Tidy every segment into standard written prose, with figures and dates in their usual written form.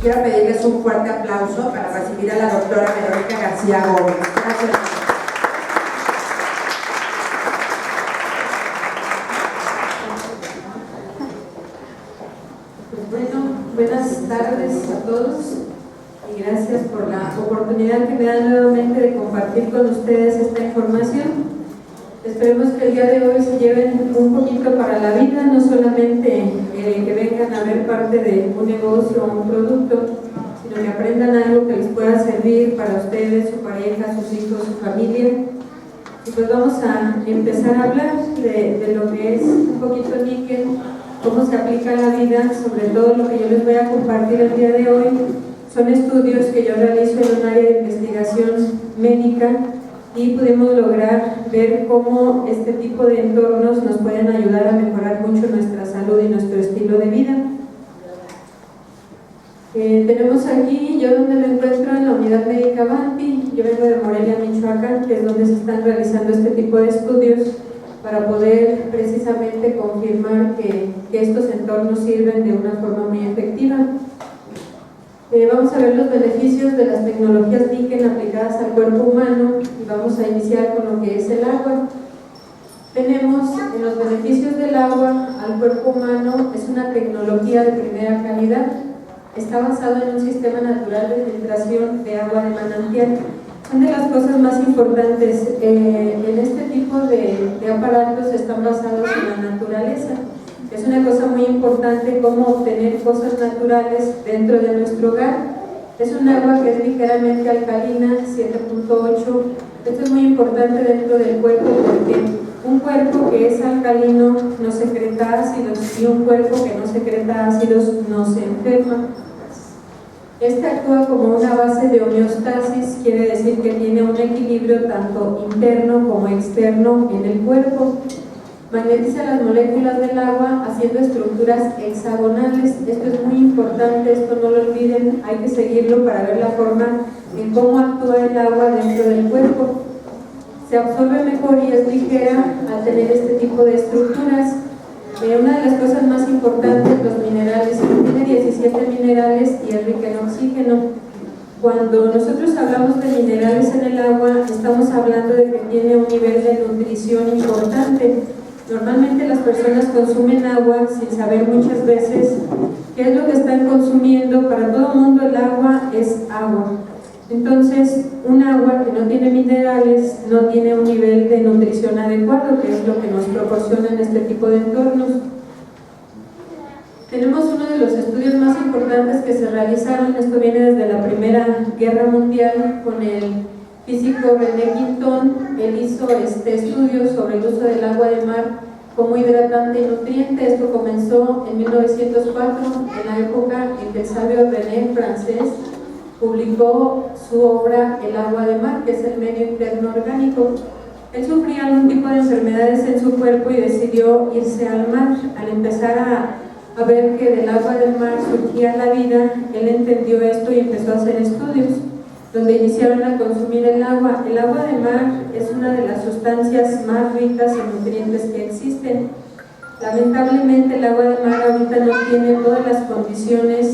Quiero pedirles un fuerte aplauso para recibir a la doctora Verónica García Gómez. Gracias. Pues bueno, buenas tardes a todos y gracias por la oportunidad que me dan nuevamente de compartir con ustedes esta información. Esperemos que el día de hoy se lleven un poquito para la vida, no solamente que vengan a ver parte de un negocio o un producto, sino que aprendan algo que les pueda servir para ustedes, su pareja, sus hijos, su familia. Y pues vamos a empezar a hablar de lo que es un poquito níquel, cómo se aplica a la vida. Sobre todo lo que yo les voy a compartir el día de hoy son estudios que yo realizo en un área de investigación médica y pudimos lograr ver cómo este tipo de entornos nos pueden ayudar a mejorar mucho nuestra salud y nuestro estilo de vida. Tenemos aquí, yo donde me encuentro, en la unidad médica Banti. Yo vengo de Morelia, Michoacán, que es donde se están realizando este tipo de estudios para poder precisamente confirmar que estos entornos sirven de una forma muy efectiva. Vamos a ver los beneficios de las tecnologías níquel aplicadas al cuerpo humano y vamos a iniciar con lo que es el agua. Tenemos en los beneficios del agua al cuerpo humano, es una tecnología de primera calidad. Está basado en un sistema natural de filtración de agua de manantial. Son de las cosas más importantes. En este tipo de aparatos están basados en la naturaleza. Es una cosa muy importante cómo obtener cosas naturales dentro de nuestro hogar. Es un agua que es ligeramente alcalina, 7.8. Esto es muy importante dentro del cuerpo porque un cuerpo que es alcalino no secreta ácidos y un cuerpo que no secreta ácidos no se enferma. Este actúa como una base de homeostasis, quiere decir que tiene un equilibrio tanto interno como externo en el cuerpo. Magnetiza las moléculas del agua haciendo estructuras hexagonales. Esto es muy importante, esto no lo olviden, hay que seguirlo para ver la forma en cómo actúa el agua dentro del cuerpo. Se absorbe mejor y es ligera al tener este tipo de estructuras. Una de las cosas más importantes, los minerales, tiene 17 minerales y es rica en oxígeno. Cuando nosotros hablamos de minerales en el agua, estamos hablando de que tiene un nivel de nutrición importante. Normalmente las personas consumen agua sin saber muchas veces qué es lo que están consumiendo. Para todo el mundo el agua es agua. Entonces, un agua que no tiene minerales no tiene un nivel de nutrición adecuado, que es lo que nos proporcionan este tipo de entornos. Tenemos uno de los estudios más importantes que se realizaron, esto viene desde la Primera Guerra Mundial, con el físico René Quinton. Él hizo este estudio sobre el uso del agua de mar como hidratante y nutriente. Esto comenzó en 1904, en la época en que el sabio René francés publicó su obra El agua de mar, que es el medio interno orgánico. Él sufría algún tipo de enfermedades en su cuerpo y decidió irse al mar. Al empezar a ver que del agua del mar surgía la vida, él entendió esto y empezó a hacer estudios donde iniciaron a consumir el agua. El agua de mar es una de las sustancias más ricas en nutrientes que existen. Lamentablemente el agua de mar ahorita no tiene todas las condiciones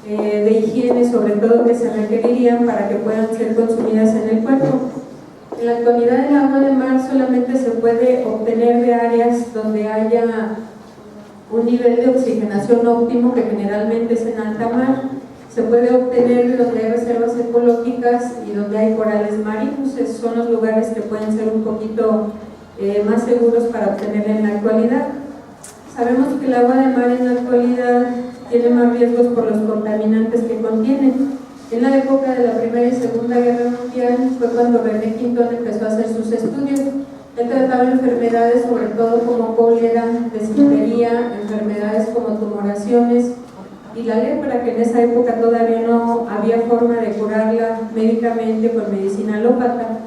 de higiene, sobre todo que se requerirían para que puedan ser consumidas en el cuerpo. En la actualidad el agua de mar solamente se puede obtener de áreas donde haya un nivel de oxigenación óptimo, que generalmente es en alta mar. Se puede obtener donde hay reservas ecológicas y donde hay corales marinos. Esos son los lugares que pueden ser un poquito más seguros para obtenerla en la actualidad. Sabemos que el agua de mar en la actualidad tiene más riesgos por los contaminantes que contiene. En la época de la Primera y Segunda Guerra Mundial fue cuando René Quinton empezó a hacer sus estudios. Él trataba enfermedades sobre todo como cólera, disentería, enfermedades como tumoraciones y la lepra, que en esa época todavía no había forma de curarla médicamente con medicina alópata.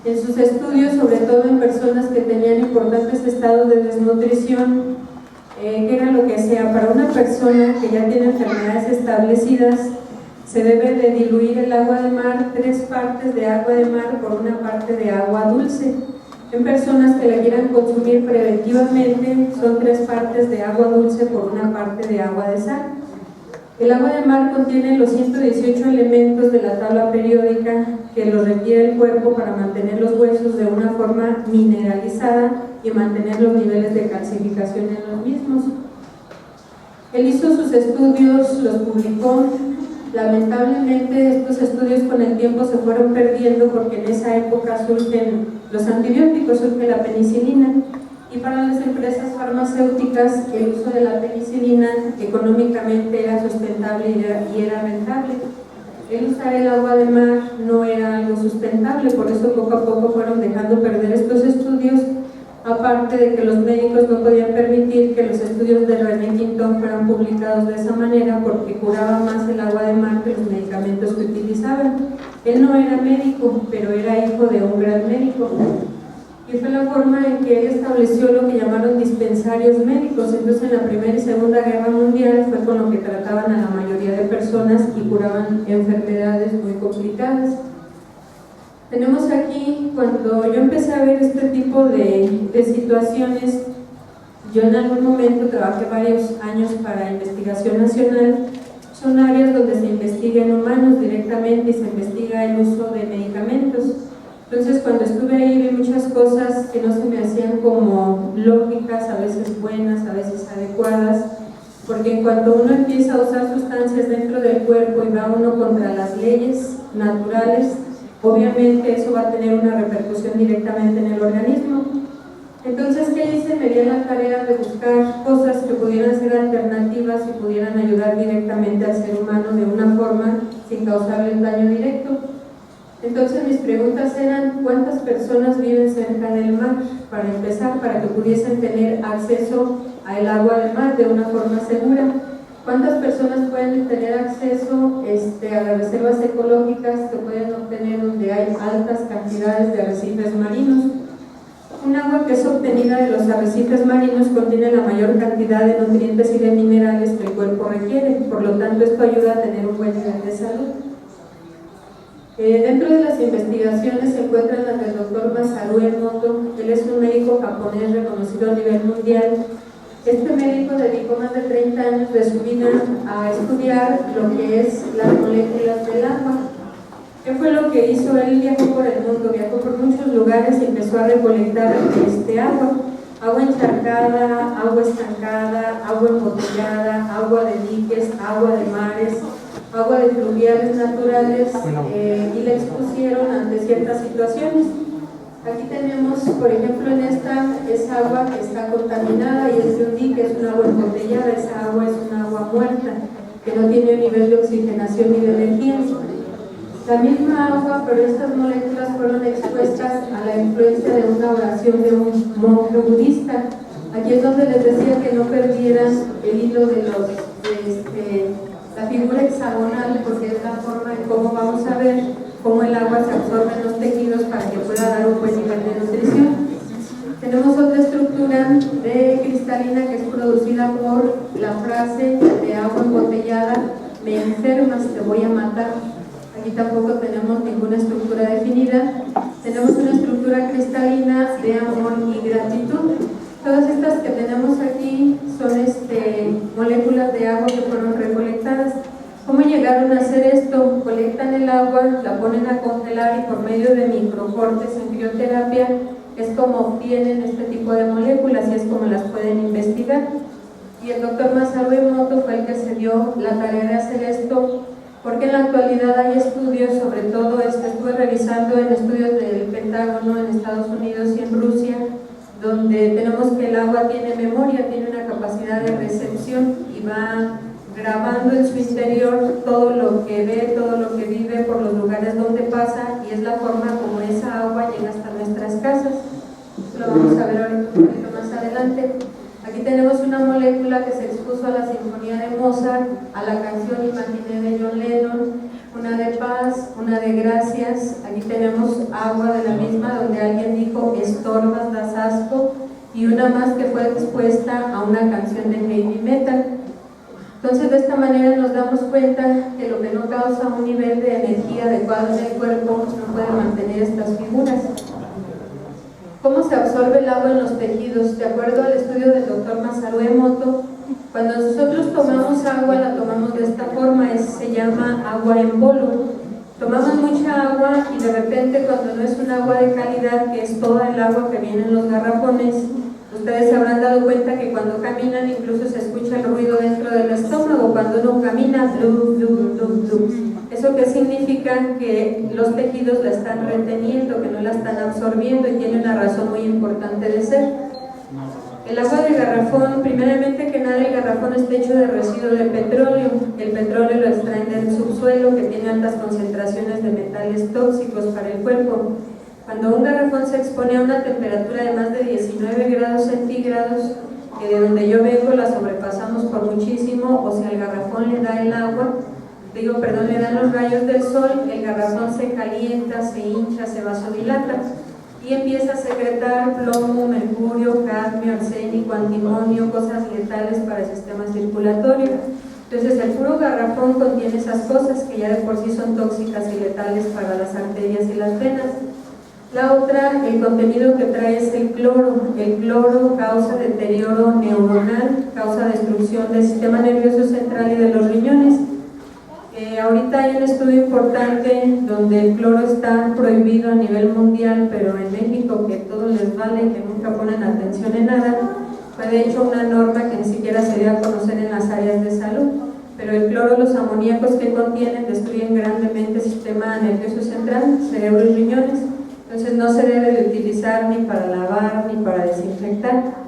En sus estudios, sobre todo en personas que tenían importantes estados de desnutrición, ¿qué era lo que hacía? Para una persona que ya tiene enfermedades establecidas, se debe de diluir el agua de mar, 3 partes de agua de mar por 1 parte de agua dulce. En personas que la quieran consumir preventivamente, son 3 partes de agua dulce por 1 parte de agua de sal. El agua de mar contiene los 118 elementos de la tabla periódica que lo requiere el cuerpo para mantener los huesos de una forma mineralizada y mantener los niveles de calcificación en los mismos. Él hizo sus estudios, los publicó. Lamentablemente estos estudios con el tiempo se fueron perdiendo porque en esa época surgen los antibióticos, surge la penicilina, y para las empresas farmacéuticas el uso de la penicilina económicamente era sustentable y era rentable. El usar el agua de mar no era algo sustentable, por eso poco a poco fueron dejando perder estos estudios, aparte de que los médicos no podían permitir que los estudios de René Quintón fueran publicados de esa manera porque curaba más el agua de mar que los medicamentos que utilizaban. Él no era médico, pero era hijo de un gran médico. Y fue la forma en que él estableció lo que llamaron dispensarios médicos. Entonces en la Primera y Segunda Guerra Mundial fue con lo que trataban a la mayoría de personas y curaban enfermedades muy complicadas. Tenemos aquí, cuando yo empecé a ver este tipo de situaciones, yo en algún momento trabajé varios años para Investigación Nacional. Son áreas donde se investiga en humanos directamente y se investiga el uso de medicamentos. Entonces cuando estuve ahí vi muchas cosas que no se me hacían como lógicas, a veces buenas, a veces adecuadas, porque en cuanto uno empieza a usar sustancias dentro del cuerpo y va uno contra las leyes naturales, obviamente eso va a tener una repercusión directamente en el organismo. Entonces, ¿qué hice? Me di a la tarea de buscar cosas que pudieran ser alternativas y pudieran ayudar directamente al ser humano de una forma sin causarle un daño directo. Entonces mis preguntas eran: ¿cuántas personas viven cerca del mar? Para empezar, para que pudiesen tener acceso al agua del mar de una forma segura. ¿Cuántas personas pueden tener acceso a las reservas ecológicas que pueden obtener donde hay altas cantidades de arrecifes marinos? Un agua que es obtenida de los arrecifes marinos contiene la mayor cantidad de nutrientes y de minerales que el cuerpo requiere, por lo tanto esto ayuda a tener un buen nivel de salud. Dentro de las investigaciones se encuentran las del doctor Masaru Emoto. Él es un médico japonés reconocido a nivel mundial. Este médico dedicó más de 30 años de su vida a estudiar lo que es las moléculas del agua. ¿Qué fue lo que hizo? Él viajó por el mundo, viajó por muchos lugares y empezó a recolectar agua encharcada, agua estancada, agua embotellada, agua de diques, agua de mares, agua de fluviales naturales, y la expusieron ante ciertas situaciones. Aquí tenemos, por ejemplo, en esta es agua que está contaminada y es de un dique, es un agua embotellada. Esa agua es un agua muerta, que no tiene un nivel de oxigenación ni de energía. La misma agua, pero estas moléculas fueron expuestas a la influencia de una oración de un monje budista. Aquí es donde les decía que no perdieran el hilo de la figura hexagonal, porque es la forma en cómo vamos a ver cómo el agua se absorbe en los tejidos para que pueda dar un buen nivel de nutrición. Tenemos otra estructura cristalina que es producida por la frase de agua embotellada: me enfermas, te voy a matar. Aquí tampoco tenemos ninguna estructura definida. Tenemos una estructura cristalina de amor y gratitud. Todas estas que tenemos aquí son moléculas de agua que fueron recolectadas. ¿Cómo llegaron a hacer esto? Colectan el agua, la ponen a congelar y por medio de microcortes en crioterapia es como obtienen este tipo de moléculas y es como las pueden investigar. Y el doctor Masaru Emoto fue el que se dio la tarea de hacer esto, porque en la actualidad hay estudios, sobre todo estuve revisando en estudios del Pentágono en Estados Unidos y en Rusia, donde tenemos que el agua tiene memoria, tiene una capacidad de recepción y va grabando en su interior todo lo que ve, todo lo que vive por los lugares donde pasa, y es la forma como esa agua llega hasta nuestras casas. Lo vamos a ver ahorita un poquito más adelante. Aquí tenemos una molécula que se expuso a la Sinfonía de Mozart, a la canción Imaginé de John Lennon, una de paz, una de gracias. Aquí tenemos agua de la misma donde alguien dijo estorbas, das asco, y una más que fue expuesta a una canción de heavy metal. Entonces de esta manera nos damos cuenta que lo que no causa un nivel de energía adecuado en el cuerpo no puede mantener estas figuras. ¿Cómo se absorbe el agua en los tejidos? De acuerdo al estudio del doctor Masaru Emoto, cuando nosotros tomamos agua, la tomamos tomamos de esta forma, se llama agua en polvo. Tomamos mucha agua y de repente cuando no es un agua de calidad, que es toda el agua que viene en los garrafones, ustedes se habrán dado cuenta que cuando caminan incluso se escucha el ruido dentro del estómago, cuando uno camina, blu, blu, blu, blu. ¿Eso qué significa? Que los tejidos la están reteniendo, que no la están absorbiendo, y tiene una razón muy importante de ser. El agua de garrafón, primeramente que nada, el garrafón está hecho de residuo de petróleo. El petróleo lo extraen del subsuelo, que tiene altas concentraciones de metales tóxicos para el cuerpo. Cuando un garrafón se expone a una temperatura de más de 19 grados centígrados, que de donde yo vengo la sobrepasamos por muchísimo, o si al garrafón le da el agua, le dan los rayos del sol, el garrafón se calienta, se hincha, se vasodilata y empieza a secretar plomo, mercurio, cadmio, arsénico, antimonio, cosas letales para el sistema circulatorio. Entonces el puro garrafón contiene esas cosas que ya de por sí son tóxicas y letales para las arterias y las venas. La otra, el contenido que trae es el cloro. El cloro causa deterioro neuronal, causa destrucción del sistema nervioso central y de los riñones. Ahorita hay un estudio importante donde el cloro está prohibido a nivel mundial, pero en México, que todo les vale, que nunca ponen atención en nada, fue de hecho una norma que ni siquiera se dio a conocer en las áreas de salud. Pero el cloro, los amoníacos que contienen, destruyen grandemente el sistema nervioso central, cerebro y riñones. Entonces no se debe de utilizar ni para lavar ni para desinfectar.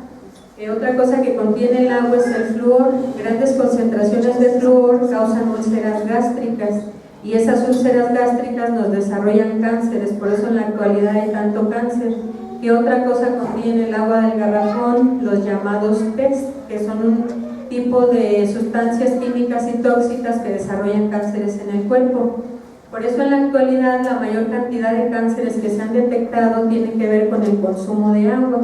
Otra cosa que contiene el agua es el flúor. Grandes concentraciones de flúor causan úlceras gástricas y esas úlceras gástricas nos desarrollan cánceres, por eso en la actualidad hay tanto cáncer. ¿Qué otra cosa contiene el agua del garrafón? Los llamados PES, que son un tipo de sustancias químicas y tóxicas que desarrollan cánceres en el cuerpo. Por eso en la actualidad la mayor cantidad de cánceres que se han detectado tienen que ver con el consumo de agua.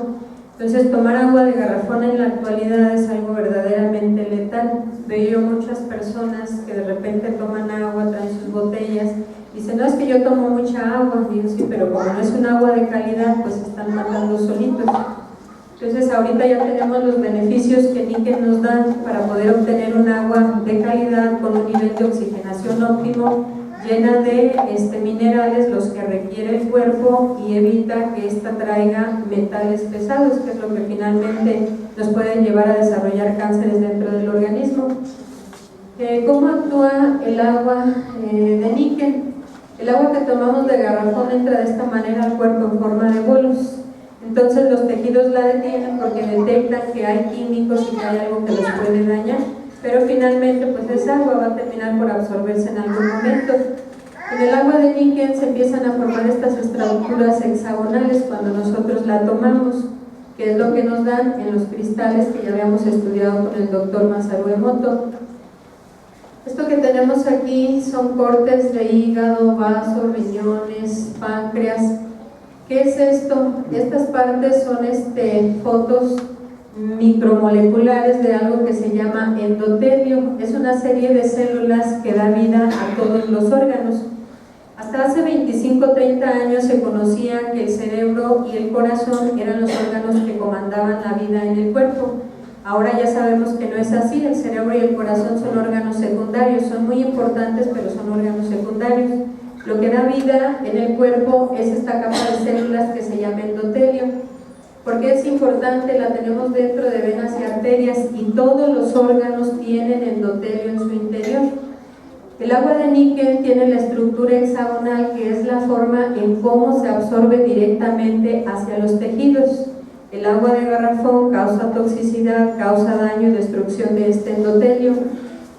Entonces tomar agua de garrafón en la actualidad es algo verdaderamente letal. Veo yo muchas personas que de repente toman agua, traen sus botellas, dicen, no, es que yo tomo mucha agua. Digo, sí, pero como no es un agua de calidad, pues se están matando solitos. Entonces ahorita ya tenemos los beneficios que Niken nos dan para poder obtener un agua de calidad con un nivel de oxigenación óptimo, llena de minerales, los que requiere el cuerpo, y evita que ésta traiga metales pesados, que es lo que finalmente nos puede llevar a desarrollar cánceres dentro del organismo. ¿Cómo actúa el agua de Niken? El agua que tomamos de garrafón entra de esta manera al cuerpo en forma de bolos. Entonces los tejidos la detienen porque detectan que hay químicos y que hay algo que los puede dañar. Pero finalmente pues esa agua va a terminar por absorberse en algún momento. En el agua de Niken se empiezan a formar estas estructuras hexagonales cuando nosotros la tomamos, que es lo que nos dan en los cristales que ya habíamos estudiado con el doctor Masaru Emoto. Esto que tenemos aquí son cortes de hígado, vaso, riñones, páncreas. ¿Qué es esto? Estas partes son fotos micromoleculares de algo que se llama endotelio. Es una serie de células que da vida a todos los órganos. Hasta hace 25-30 años se conocía que el cerebro y el corazón eran los órganos que comandaban la vida en el cuerpo. Ahora ya sabemos que no es así. El cerebro y el corazón son órganos secundarios, son muy importantes, pero son órganos secundarios. Lo que da vida en el cuerpo es esta capa de células que se llama endotelio. ¿Por qué es importante? La tenemos dentro de venas y arterias, y todos los órganos tienen endotelio en su interior. El agua de Niken tiene la estructura hexagonal, que es la forma en cómo se absorbe directamente hacia los tejidos. El agua de garrafón causa toxicidad, causa daño y destrucción de este endotelio.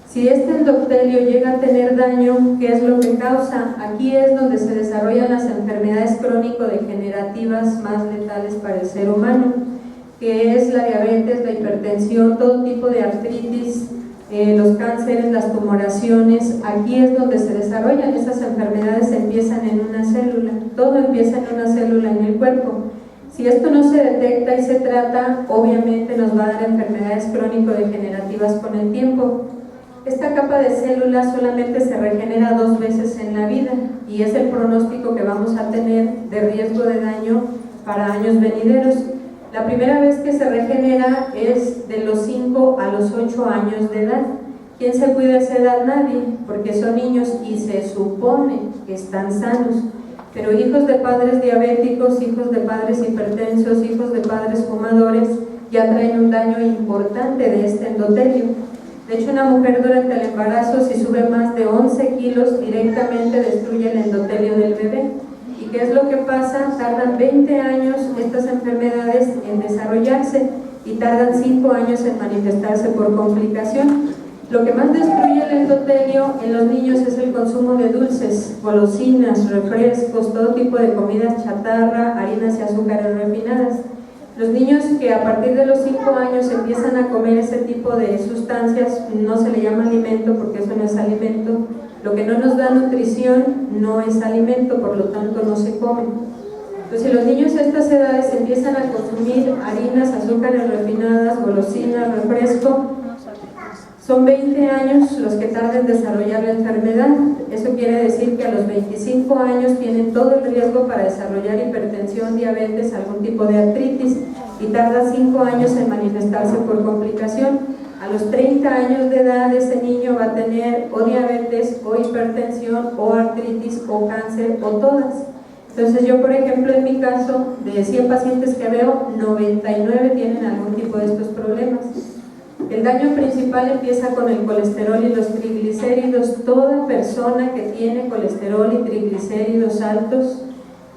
Si este endotelio llega a tener daño, ¿qué es lo que causa? Aquí es donde se desarrollan las enfermedades crónico-degenerativas más letales para el ser humano, que es la diabetes, la hipertensión, todo tipo de artritis, los cánceres, las tumoraciones. Aquí es donde se desarrollan esas enfermedades, empiezan en una célula, todo empieza en una célula en el cuerpo. Si esto no se detecta y se trata, obviamente nos va a dar enfermedades crónico-degenerativas con el tiempo. Esta capa de células solamente se regenera 2 veces en la vida, y es el pronóstico que vamos a tener de riesgo de daño para años venideros. La primera vez que se regenera es de los 5 a los 8 años de edad. ¿Quién se cuida a esa edad? Nadie, porque son niños y se supone que están sanos. Pero hijos de padres diabéticos, hijos de padres hipertensos, hijos de padres fumadores, ya traen un daño importante de este endotelio. De hecho, una mujer durante el embarazo, si sube más de 11 kilos, directamente destruye el endotelio del bebé. ¿Y qué es lo que pasa? Tardan 20 años estas enfermedades en desarrollarse y tardan 5 años en manifestarse por complicación. Lo que más destruye el endotelio en los niños es el consumo de dulces, golosinas, refrescos, todo tipo de comidas chatarra, harinas y azúcares refinadas. Los niños que a partir de los 5 años empiezan a comer ese tipo de sustancias, no se le llama alimento porque eso no es alimento. Lo que no nos da nutrición no es alimento, por lo tanto no se come. Entonces, si los niños a estas edades empiezan a consumir harinas, azúcares refinadas, golosinas, refresco, son 20 años los que tardan en desarrollar la enfermedad. Eso quiere decir que a los 25 años tienen todo el riesgo para desarrollar hipertensión, diabetes, algún tipo de artritis, y tarda 5 años en manifestarse por complicación. A los 30 años de edad ese niño va a tener o diabetes, o hipertensión, o artritis, o cáncer, o todas. Entonces yo, por ejemplo, en mi caso, de 100 pacientes que veo, 99 tienen algún tipo de estos problemas. El daño principal empieza con el colesterol y los triglicéridos. Toda persona que tiene colesterol y triglicéridos altos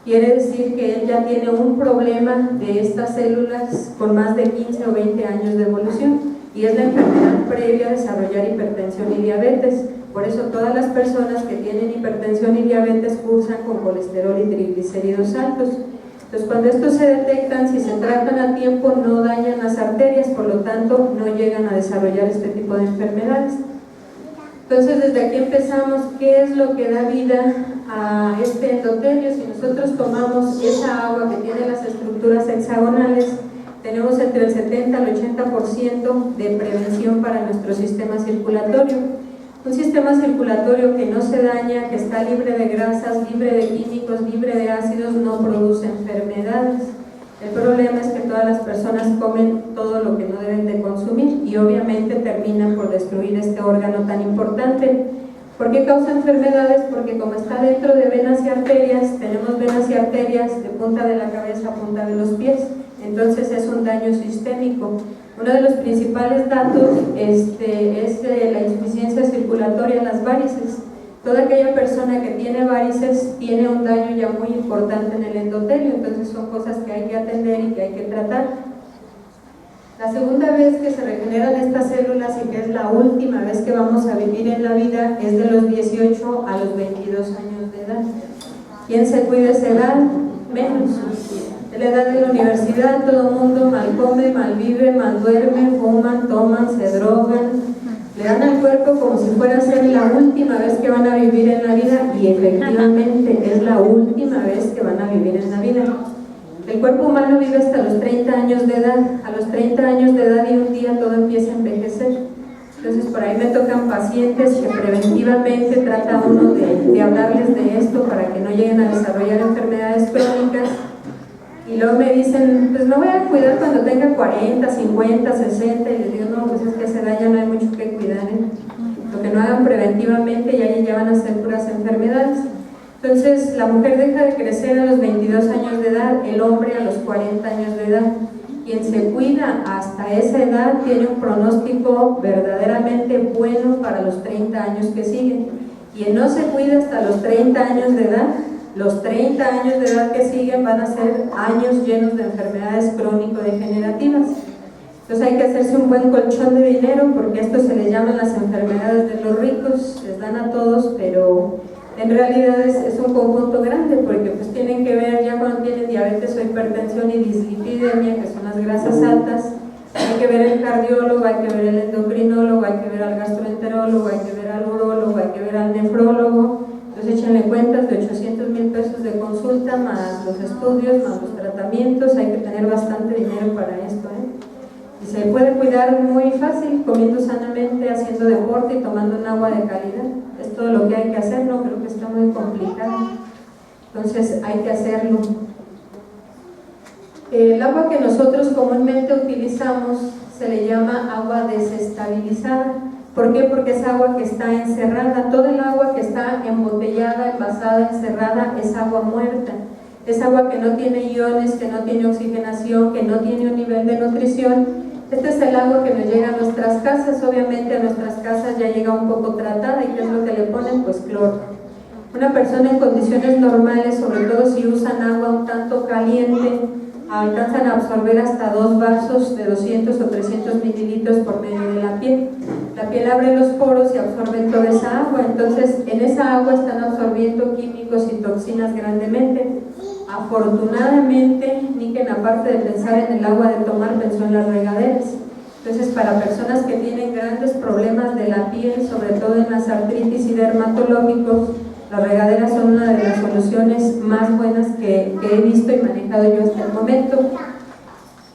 quiere decir que él ya tiene un problema de estas células con más de 15 o 20 años de evolución, y es la enfermedad previa a desarrollar hipertensión y diabetes. Por eso todas las personas que tienen hipertensión y diabetes cursan con colesterol y triglicéridos altos. Entonces, cuando estos se detectan, si se tratan a tiempo, no dañan las arterias, por lo tanto no llegan a desarrollar este tipo de enfermedades. Entonces, desde aquí empezamos. ¿Qué es lo que da vida a este endotelio? Si nosotros tomamos esa agua que tiene las estructuras hexagonales, tenemos entre el 70 al 80% de prevención para nuestro sistema circulatorio. Un sistema circulatorio que no se daña, que está libre de grasas, libre de químicos, libre de ácidos, no produce enfermedades. El problema es que todas las personas comen todo lo que no deben de consumir y obviamente terminan por destruir este órgano tan importante. ¿Por qué causa enfermedades? Porque como está dentro de venas y arterias, tenemos venas y arterias de punta de la cabeza a punta de los pies. Entonces es un daño sistémico. Uno de los principales datos es la insuficiencia circulatoria en las varices. Toda aquella persona que tiene varices tiene un daño ya muy importante en el endotelio, entonces son cosas que hay que atender y que hay que tratar. La segunda vez que se regeneran estas células y que es la última vez que vamos a vivir en la vida es de los 18 a los 22 años de edad. ¿Quién se cuida esa edad? Menos. En la edad de la universidad todo el mundo mal come, mal vive, mal duerme, fuman, toman, se drogan, le dan al cuerpo como si fuera a ser la última vez que van a vivir en la vida, y efectivamente es la última vez que van a vivir en la vida. El cuerpo humano vive hasta los 30 años de edad. A los 30 años de edad y un día todo empieza a envejecer. Entonces por ahí me tocan pacientes que preventivamente trata uno de hablarles de esto para que no lleguen a desarrollar enfermedades crónicas. Y luego me dicen, pues me voy a cuidar cuando tenga 40, 50, 60, y les digo, no, pues es que a esa edad ya no hay mucho que cuidar, ¿eh? Lo que no hagan preventivamente ya van a ser puras enfermedades. Entonces, la mujer deja de crecer a los 22 años de edad, el hombre a los 40 años de edad. Quien se cuida hasta esa edad tiene un pronóstico verdaderamente bueno para los 30 años que siguen. Quien no se cuida hasta los 30 años de edad, los 30 años de edad que siguen van a ser años llenos de enfermedades crónico-degenerativas. Entonces hay que hacerse un buen colchón de dinero, porque esto se les llaman las enfermedades de los ricos, les dan a todos, pero en realidad es un conjunto grande, porque pues tienen que ver ya cuando tienen diabetes o hipertensión y dislipidemia, que son las grasas altas. Hay que ver el cardiólogo, hay que ver el endocrinólogo, hay que ver al gastroenterólogo, hay que ver al urólogo, hay que ver al nefrólogo. Entonces échenle cuentas de 800,000 pesos de consulta, más los estudios, más los tratamientos. Hay que tener bastante dinero para esto, ¿eh? Y se puede cuidar muy fácil, comiendo sanamente, haciendo deporte y tomando un agua de calidad. Es todo lo que hay que hacer, no creo que está muy complicado. Entonces hay que hacerlo. El agua que nosotros comúnmente utilizamos se le llama agua desestabilizada. ¿Por qué? Porque es agua que está encerrada. Todo el agua que está embotellada, envasada, encerrada, es agua muerta. Es agua que no tiene iones, que no tiene oxigenación, que no tiene un nivel de nutrición. Este es el agua que nos llega a nuestras casas. Obviamente a nuestras casas ya llega un poco tratada. ¿Y qué es lo que le ponen? Pues cloro. Una persona en condiciones normales, sobre todo si usan agua un tanto caliente, alcanzan a absorber hasta 2 vasos de 200 o 300 mililitros por medio de la piel. La piel abre los poros y absorbe toda esa agua. Entonces en esa agua están absorbiendo químicos y toxinas grandemente. Afortunadamente, Niken, aparte de pensar en el agua de tomar, pensó en las regaderas. Entonces, para personas que tienen grandes problemas de la piel, sobre todo en las artritis y dermatológicos, las regaderas son una de las soluciones más buenas que he visto y manejado yo hasta el momento.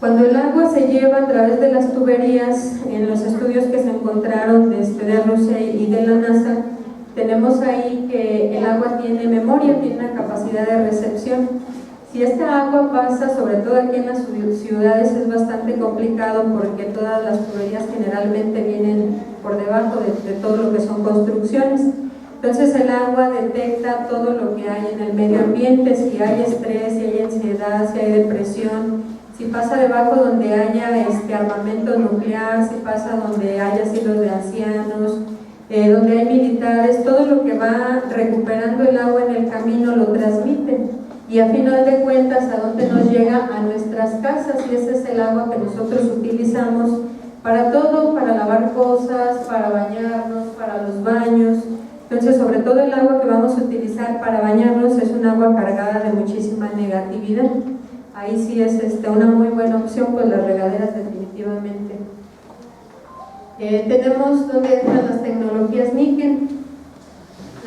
Cuando el agua se lleva a través de las tuberías, en los estudios que se encontraron de Rusia y de la NASA, tenemos ahí que el agua tiene memoria, tiene una capacidad de recepción. Si esta agua pasa, sobre todo aquí en las ciudades, es bastante complicado porque todas las tuberías generalmente vienen por debajo de todo lo que son construcciones. Entonces el agua detecta todo lo que hay en el medio ambiente, si hay estrés, si hay ansiedad, si hay depresión, si pasa debajo donde haya armamento nuclear, si pasa donde haya asilos de ancianos, donde hay militares, todo lo que va recuperando el agua en el camino lo transmite. Y a final de cuentas, ¿a dónde nos llega? A nuestras casas, y ese es el agua que nosotros utilizamos para todo, para lavar cosas, para bañarnos, para los baños. Entonces, sobre todo el agua que vamos a utilizar para bañarnos es un agua cargada de muchísima negatividad. Ahí sí es una muy buena opción, pues las regaderas definitivamente. Tenemos donde entran las tecnologías Niken.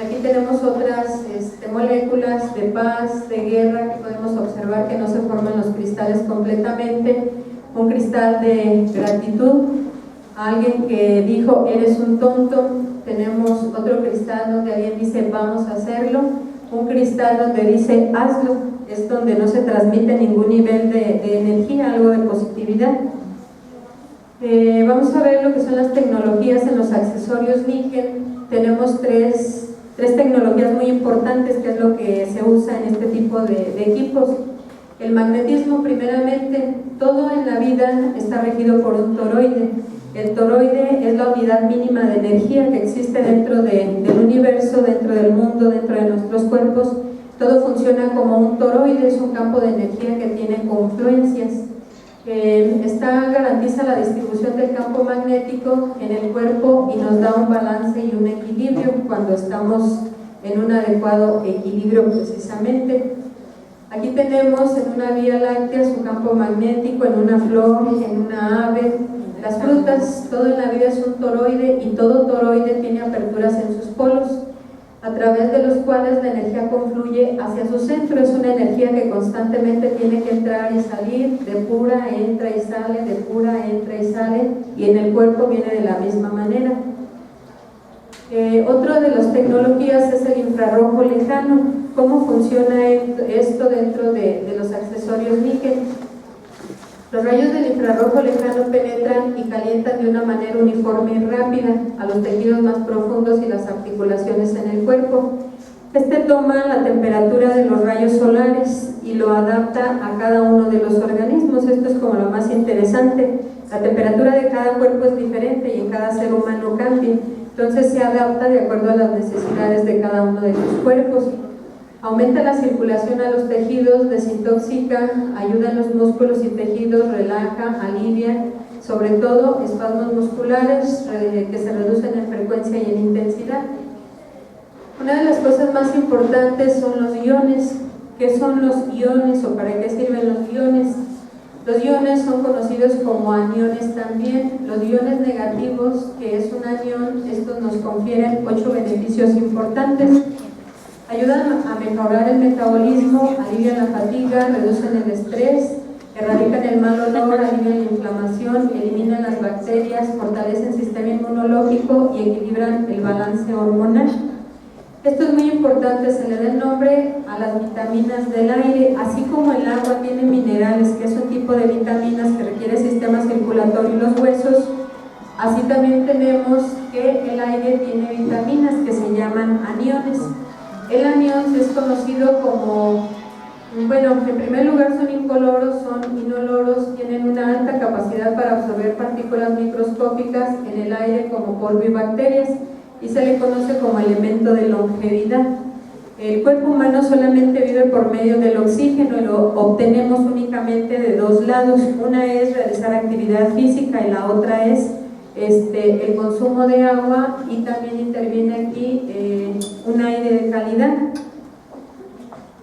Aquí tenemos otras moléculas de paz, de guerra, que podemos observar que no se forman los cristales completamente. Un cristal de gratitud, alguien que dijo eres un tonto. Tenemos otro cristal donde alguien dice vamos a hacerlo. Un cristal donde dice hazlo, es donde no se transmite ningún nivel de energía, algo de positividad. Vamos a ver lo que son las tecnologías en los accesorios Niken. Tenemos tres tecnologías muy importantes, que es lo que se usa en este tipo de equipos. El magnetismo, primeramente, todo en la vida está regido por un toroide. El toroide es la unidad mínima de energía que existe dentro del universo, dentro del mundo, dentro de nuestros cuerpos. Todo funciona como un toroide, es un campo de energía que tiene confluencias. Garantiza la distribución del campo magnético en el cuerpo y nos da un balance y un equilibrio cuando estamos en un adecuado equilibrio precisamente. Aquí tenemos en una vía láctea su campo magnético, en una flor, en una ave. Las frutas, todo en la vida es un toroide y todo toroide tiene aperturas en sus polos, a través de los cuales la energía confluye hacia su centro. Es una energía que constantemente tiene que entrar y salir, depura, entra y sale, depura, entra y sale, y en el cuerpo viene de la misma manera. Otra de las tecnologías es el infrarrojo lejano. ¿Cómo funciona esto dentro de los accesorios Niken? Los rayos del infrarrojo lejano penetran y calientan de una manera uniforme y rápida a los tejidos más profundos y las articulaciones en el cuerpo. Toma la temperatura de los rayos solares y lo adapta a cada uno de los organismos. Esto es como lo más interesante. La temperatura de cada cuerpo es diferente y en cada ser humano cambia. Entonces se adapta de acuerdo a las necesidades de cada uno de sus cuerpos. Aumenta la circulación a los tejidos, desintoxica, ayuda en los músculos y tejidos, relaja, alivia, sobre todo espasmos musculares que se reducen en frecuencia y en intensidad. Una de las cosas más importantes son los iones. ¿Qué son los iones o para qué sirven los iones? Los iones son conocidos como aniones también. Los iones negativos, que es un anión, estos nos confieren 8 beneficios importantes. Ayudan a mejorar el metabolismo, alivian la fatiga, reducen el estrés, erradican el mal olor, alivian la inflamación, eliminan las bacterias, fortalecen el sistema inmunológico y equilibran el balance hormonal. Esto es muy importante, se le da el nombre a las vitaminas del aire. Así como el agua tiene minerales, que es un tipo de vitaminas que requiere el sistema circulatorio y los huesos, Así también tenemos que el aire tiene vitaminas que se llaman aniones. El anión es conocido como, bueno, en primer lugar son incoloros, son inoloros, tienen una alta capacidad para absorber partículas microscópicas en el aire como polvo y bacterias, y se le conoce como elemento de longevidad. El cuerpo humano solamente vive por medio del oxígeno y lo obtenemos únicamente de dos lados. Una es realizar actividad física y la otra es el consumo de agua, y también interviene aquí un aire de calidad.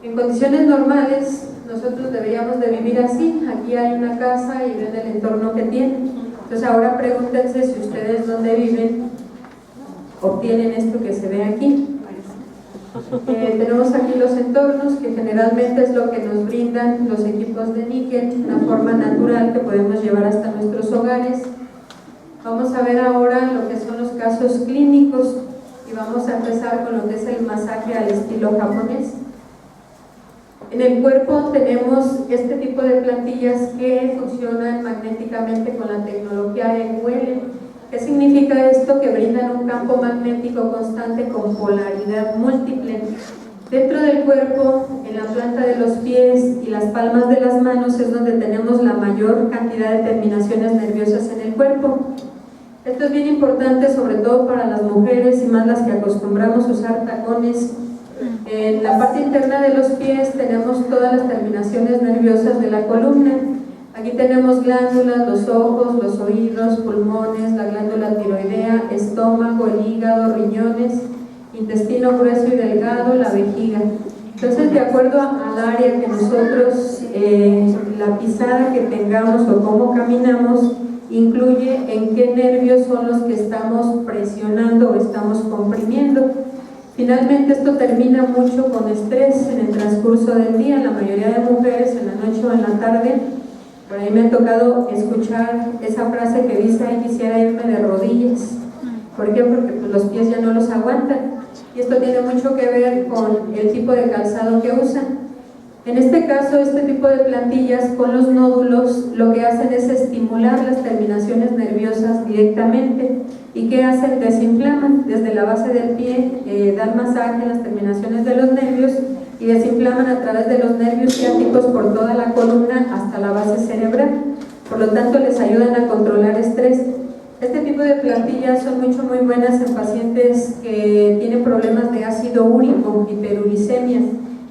En condiciones normales nosotros deberíamos de vivir así. Aquí hay una casa y ven el entorno que tiene. Entonces ahora pregúntense si ustedes donde viven obtienen esto que se ve aquí. Tenemos aquí los entornos, que generalmente es lo que nos brindan los equipos de níquel, una forma natural que podemos llevar hasta nuestros hogares. Vamos a ver ahora lo que son los casos clínicos y vamos a empezar con lo que es el masaje al estilo japonés. En el cuerpo tenemos este tipo de plantillas que funcionan magnéticamente con la tecnología EQL. ¿Qué significa esto? Que brindan un campo magnético constante con polaridad múltiple. Dentro del cuerpo, en la planta de los pies y las palmas de las manos es donde tenemos la mayor cantidad de terminaciones nerviosas en el cuerpo. Esto es bien importante, sobre todo para las mujeres y más las que acostumbramos a usar tacones. En la parte interna de los pies tenemos todas las terminaciones nerviosas de la columna. Aquí tenemos glándulas, los ojos, los oídos, pulmones, la glándula tiroidea, estómago, el hígado, riñones, intestino grueso y delgado, la vejiga. Entonces, de acuerdo al área que nosotros, la pisada que tengamos o cómo caminamos, incluye en qué nervios son los que estamos presionando o estamos comprimiendo. Finalmente, esto termina mucho con estrés en el transcurso del día. La mayoría de mujeres en la noche o en la tarde, por ahí me ha tocado escuchar esa frase que dice: ay, quisiera irme de rodillas. ¿Por qué? Porque pues, los pies ya no los aguantan. Y esto tiene mucho que ver con el tipo de calzado que usan. En este caso, este tipo de plantillas con los nódulos lo que hacen es estimular las terminaciones nerviosas directamente. ¿Y qué hacen? Desinflaman. Desde la base del pie dan masaje en las terminaciones de los nervios y desinflaman a través de los nervios ciáticos por toda la columna hasta la base cerebral. Por lo tanto, les ayudan a controlar estrés. Este tipo de plantillas son muy buenas en pacientes que tienen problemas de ácido úrico, hiperuricemia.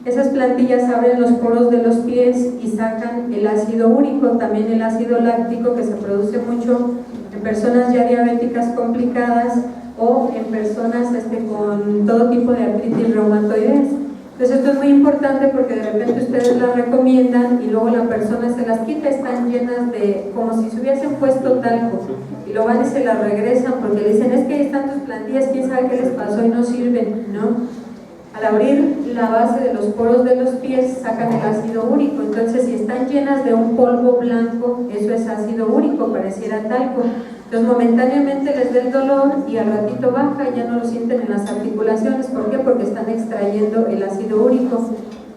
Esas plantillas abren los poros de los pies y sacan el ácido úrico, también el ácido láctico, que se produce mucho en personas ya diabéticas complicadas o en personas con todo tipo de artritis reumatoides. Entonces esto es muy importante porque de repente ustedes las recomiendan y luego la persona se las quita, están llenas de, como si se hubiesen puesto talco, y lo van y se las regresan porque le dicen: es que ahí están tus plantillas, quién sabe qué les pasó y no sirven, ¿no? Al abrir la base de los poros de los pies sacan el ácido úrico. Entonces, si están llenas de un polvo blanco, eso es ácido úrico, pareciera talco. Entonces, momentáneamente les da el dolor y al ratito baja y ya no lo sienten en las articulaciones. ¿Por qué? Porque están extrayendo el ácido úrico.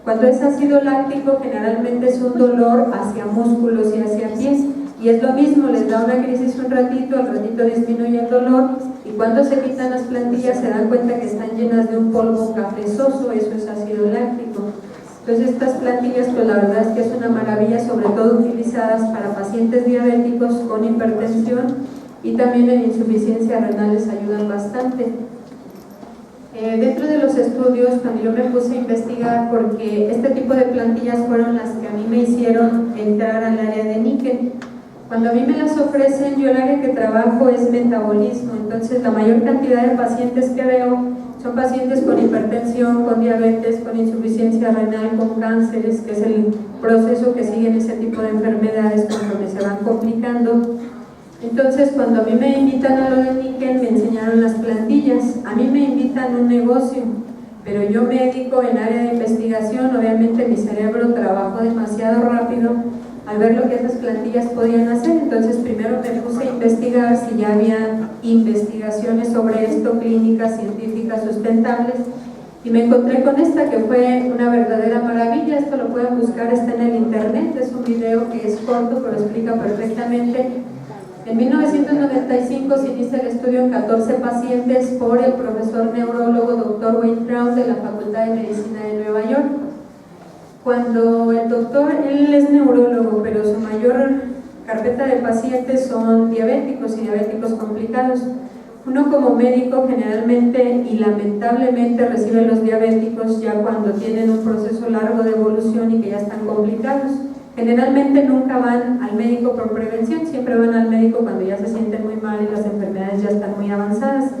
Cuando es ácido láctico, generalmente es un dolor hacia músculos y hacia pies. Y es lo mismo, les da una crisis un ratito, al ratito disminuye el dolor, y cuando se quitan las plantillas se dan cuenta que están llenas de un polvo cafezoso, eso es ácido láctico. Entonces estas plantillas, pues la verdad es que es una maravilla, sobre todo utilizadas para pacientes diabéticos con hipertensión y también en insuficiencia renal les ayudan bastante. Dentro de los estudios, cuando yo me puse a investigar, porque este tipo de plantillas fueron las que a mí me hicieron entrar al área de níquel. Cuando a mí me las ofrecen, yo el área que trabajo es metabolismo, entonces la mayor cantidad de pacientes que veo son pacientes con hipertensión, con diabetes, con insuficiencia renal, con cánceres, que es el proceso que siguen ese tipo de enfermedades conforme se van complicando. Entonces, cuando a mí me invitan a lo de níquel, me enseñaron las plantillas. A mí me invitan a un negocio, pero yo me dedico en área de investigación. Obviamente mi cerebro trabajó demasiado rápido al ver lo que esas plantillas podían hacer. Entonces primero me puse a investigar si ya había investigaciones sobre esto, clínicas, científicas, sustentables, y me encontré con esta que fue una verdadera maravilla. Esto lo pueden buscar, está en el internet, es un video que es corto pero explica perfectamente En 1995 se inicia el estudio en 14 pacientes por el profesor neurólogo Dr. Wayne Brown de la Facultad de Medicina de Nueva York. Cuando el doctor, él es neurólogo, pero su mayor carpeta de pacientes son diabéticos y diabéticos complicados. Uno como médico generalmente y lamentablemente recibe los diabéticos ya cuando tienen un proceso largo de evolución y que ya están complicados. Generalmente nunca van al médico por prevención, siempre van al médico cuando ya se sienten muy mal y las enfermedades ya están muy avanzadas.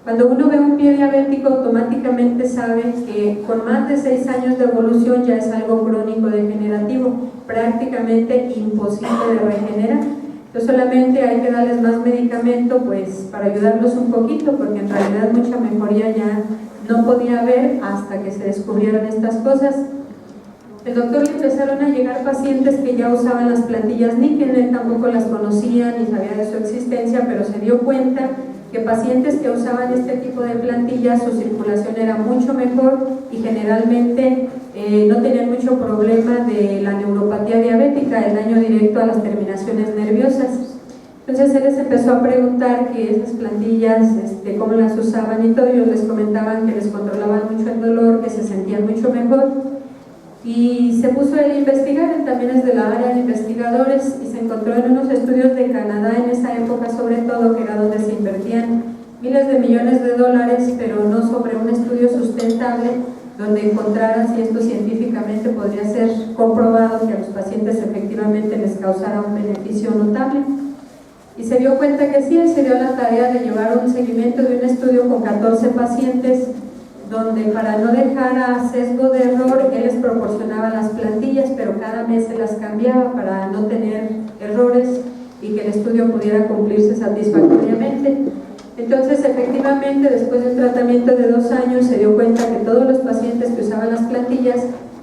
Cuando uno ve un pie diabético, automáticamente sabe que con más de 6 años de evolución ya es algo crónico degenerativo, prácticamente imposible de regenerar. Entonces solamente hay que darles más medicamento pues para ayudarlos un poquito, porque en realidad mucha mejoría ya no podía haber hasta que se descubrieron estas cosas. El doctor le empezaron a llegar pacientes que ya usaban las plantillas níquel, él tampoco las conocía ni sabía de su existencia, pero se dio cuenta que pacientes que usaban este tipo de plantillas su circulación era mucho mejor y generalmente no tenían mucho problema de la neuropatía diabética, el daño directo a las terminaciones nerviosas. Entonces él les empezó a preguntar que esas plantillas, cómo las usaban y todo, ellos les comentaban que les controlaban mucho el dolor, que se sentían mucho mejor. Y se puso él a investigar, él también es de la área de investigadores, y se encontró en unos estudios de Canadá en esa época sobre todo, que era donde se invertían miles de millones de dólares, pero no sobre un estudio sustentable donde encontraran si esto científicamente podría ser comprobado que a los pacientes efectivamente les causara un beneficio notable. Y se dio cuenta que sí, él se dio la tarea de llevar un seguimiento de un estudio con 14 pacientes donde para no dejar a sesgo de error, él les proporcionaba las plantillas, pero cada mes se las cambiaba para no tener errores y que el estudio pudiera cumplirse satisfactoriamente. Entonces, efectivamente, después de un tratamiento de 2 años, se dio cuenta que todos los pacientes que usaban las plantillas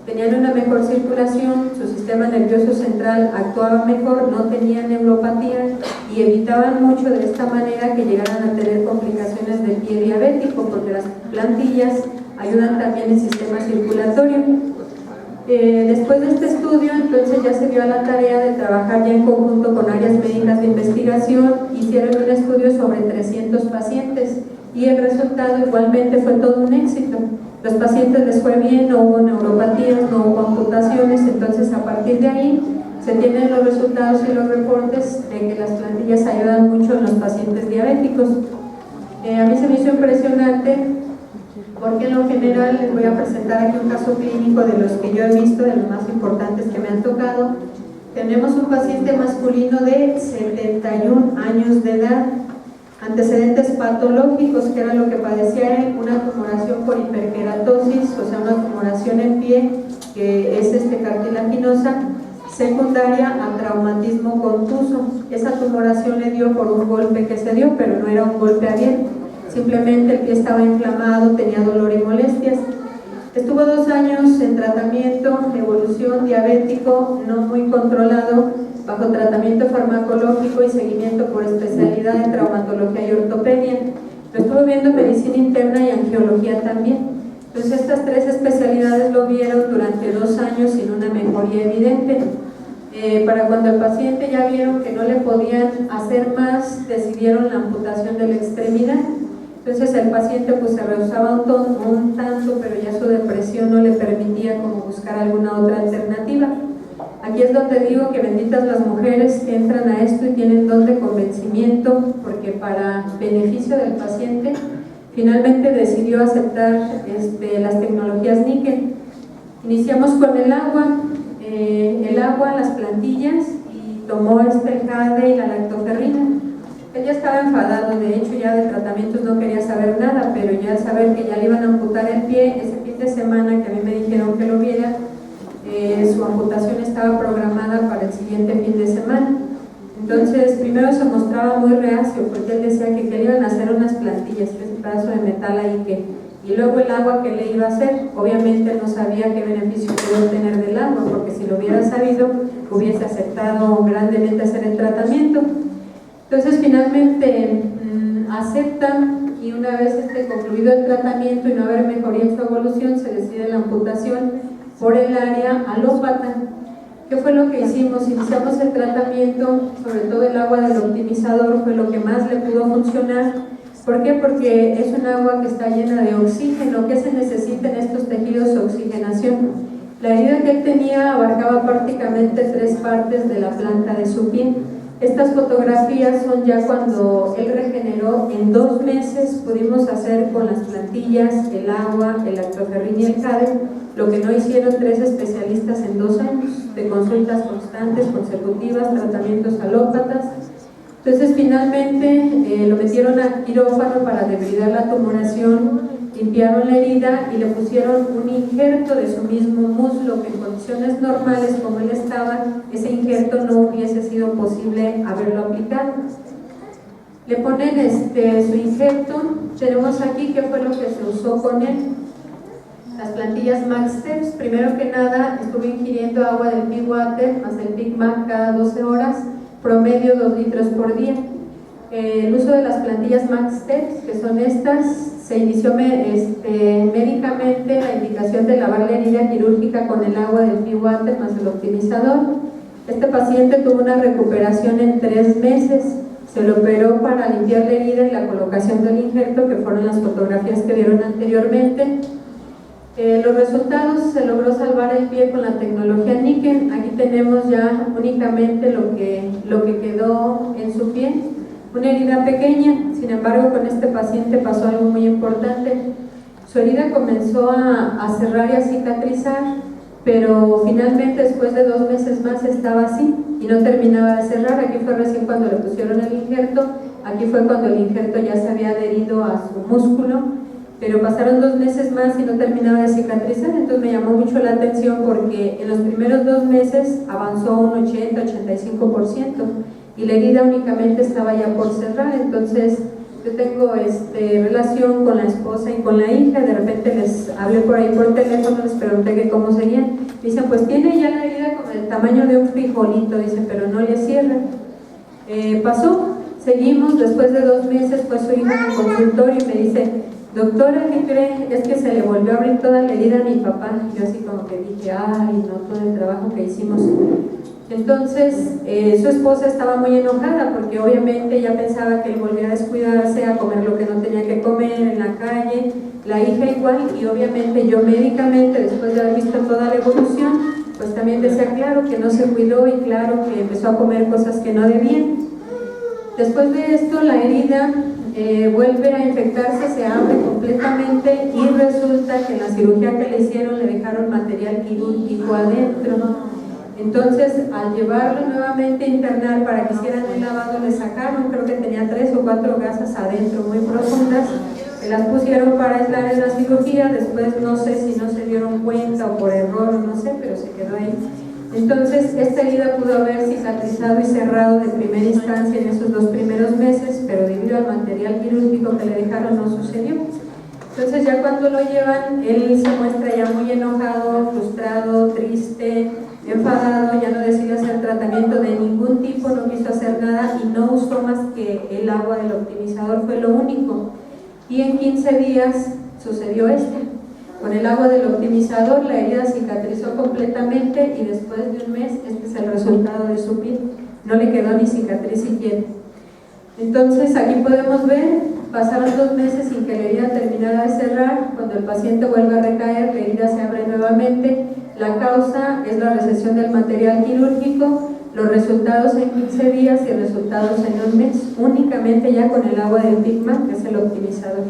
tenían una mejor circulación, su sistema nervioso central actuaba mejor, no tenían neuropatía y evitaban mucho de esta manera que llegaran a tener complicaciones del pie diabético, porque las plantillas ayudan también el sistema circulatorio. Después de este estudio, entonces ya se dio a la tarea de trabajar ya en conjunto con áreas médicas de investigación, hicieron un estudio sobre 300 pacientes y el resultado igualmente fue todo un éxito. Los pacientes les fue bien, no hubo neuropatías, no hubo amputaciones, entonces a partir de ahí se tienen los resultados y los reportes de que las plantillas ayudan mucho en los pacientes diabéticos. A mí se me hizo impresionante porque en lo general les voy a presentar aquí un caso clínico de los que yo he visto, de los más importantes que me han tocado. Tenemos un paciente masculino de 71 años de edad, antecedentes patológicos, que era lo que padecía él, una tumoración por hiperkeratosis, o sea, una tumoración en pie, que es cartilaginosa, secundaria a traumatismo contuso. Esa tumoración le dio por un golpe que se dio, pero no era un golpe abierto, simplemente el pie estaba inflamado, tenía dolor y molestias. Estuvo 2 años en tratamiento, evolución, diabético, no muy controlado, bajo tratamiento farmacológico y seguimiento por especialidad de traumatología y ortopedia. Lo estuvo viendo medicina interna y angiología también. Entonces estas 3 especialidades lo vieron durante 2 años sin una mejoría evidente. Para cuando el paciente ya vieron que no le podían hacer más, decidieron la amputación de la extremidad. Entonces el paciente pues se rehusaba un tanto, pero ya su depresión no le permitía como buscar alguna otra alternativa. Aquí es donde digo que benditas las mujeres que entran a esto y tienen don de convencimiento, porque para beneficio del paciente finalmente decidió aceptar las tecnologías níquel. Iniciamos con el agua, las plantillas, y tomó el jade y la lactoferrina. Él ya estaba enfadado, de hecho ya de tratamientos no quería saber nada, pero ya al saber que ya le iban a amputar el pie, ese fin de semana que a mí me dijeron que lo viera, su amputación estaba programada para el siguiente fin de semana. Entonces primero se mostraba muy reacio, porque él decía que le iban a hacer unas plantillas, que es un pedazo de metal ahí, y luego el agua que le iba a hacer. Obviamente él no sabía qué beneficio podía obtener del agua, porque si lo hubiera sabido hubiese aceptado grandemente hacer el tratamiento. Entonces finalmente aceptan, y una vez concluido el tratamiento y no haber mejoría en su evolución, se decide la amputación por el área alópata. ¿Qué fue lo que hicimos? Iniciamos el tratamiento, sobre todo el agua del optimizador fue lo que más le pudo funcionar. ¿Por qué? Porque es un agua que está llena de oxígeno. ¿Qué se necesita en estos tejidos? Oxigenación. La herida que él tenía abarcaba prácticamente 3 partes de la planta de su pie. Estas fotografías son ya cuando él regeneró en 2 meses. Pudimos hacer con las plantillas, el agua, el lactoferrin y el jade, lo que no hicieron 3 especialistas en 2 años, de consultas constantes, consecutivas, tratamientos alópatas. Entonces finalmente lo metieron a quirófano para debridar la tumoración, limpiaron la herida y le pusieron un injerto de su mismo muslo, que en condiciones normales como él estaba, ese injerto no hubiese sido posible haberlo aplicado. Le ponen su injerto. Tenemos aquí qué fue lo que se usó con él. Las plantillas MaxSteps. Primero que nada estuve ingiriendo agua del Pig Water más el Pig Mac cada 12 horas, promedio 2 litros por día. El uso de las plantillas MaxSteps, que son estas, se inició médicamente la indicación de lavar la herida quirúrgica con el agua del Pig Water más el optimizador. Este paciente tuvo una recuperación en 3 meses. Se lo operó para limpiar la herida y la colocación del injerto, que fueron las fotografías que vieron anteriormente. Los resultados: se logró salvar el pie con la tecnología Niken. Aquí tenemos ya únicamente lo que quedó en su pie, una herida pequeña. Sin embargo, con este paciente pasó algo muy importante. Su herida comenzó a cerrar y a cicatrizar, pero finalmente después de 2 meses más estaba así y no terminaba de cerrar. Aquí fue recién cuando le pusieron el injerto. Aquí fue cuando el injerto ya se había adherido a su músculo, pero pasaron 2 meses más y no terminaba de cicatrizar. Entonces me llamó mucho la atención porque en los primeros 2 meses avanzó un 80-85% y la herida únicamente estaba ya por cerrar. Entonces yo tengo relación con la esposa y con la hija. De repente les hablé por ahí por teléfono, les pregunté que cómo seguían. Dicen, pues tiene ya la herida como el tamaño de un frijolito, dicen, pero no le cierra. Pasó, seguimos. Después de 2 meses fue su hija en el consultorio y me dice, doctora, ¿qué cree? Es que se le volvió a abrir toda la herida a mi papá. Yo así como que dije, ay, no, todo el trabajo que hicimos. Entonces su esposa estaba muy enojada porque obviamente ella pensaba que él volvía a descuidarse, a comer lo que no tenía que comer en la calle, la hija igual, y obviamente yo médicamente, después de haber visto toda la evolución, pues también decía, claro que no se cuidó y claro que empezó a comer cosas que no debía. Después de esto la herida vuelve a infectarse, se abre completamente y resulta que en la cirugía que le hicieron le dejaron material quirúrgico adentro. Entonces, al llevarlo nuevamente a internar para que hicieran el lavado, le sacaron, creo que tenía 3 o 4 gasas adentro muy profundas, se las pusieron para aislar en la cirugía. Después no sé si no se dieron cuenta o por error, no sé, pero se quedó ahí. Entonces, esta herida pudo haber cicatrizado y cerrado de primera instancia en esos 2 primeros meses, pero debido al material quirúrgico que le dejaron no sucedió. Entonces, ya cuando lo llevan, él se muestra ya muy enojado, frustrado, triste, enfadado, ya no decidió hacer tratamiento de ningún tipo, no quiso hacer nada y no usó más que el agua del optimizador, fue lo único. Y en 15 días sucedió esto. Con el agua del optimizador la herida cicatrizó completamente y después de 1 mes este es el resultado de su piel. No le quedó ni cicatriz siquiera. Entonces aquí podemos ver, pasaron 2 meses sin que la herida terminara de cerrar. Cuando el paciente vuelve a recaer, la herida se abre nuevamente. La causa es la recesión del material quirúrgico. Los resultados en 15 días y resultados en 1 mes, únicamente ya con el agua del Pigma, que es el optimizador.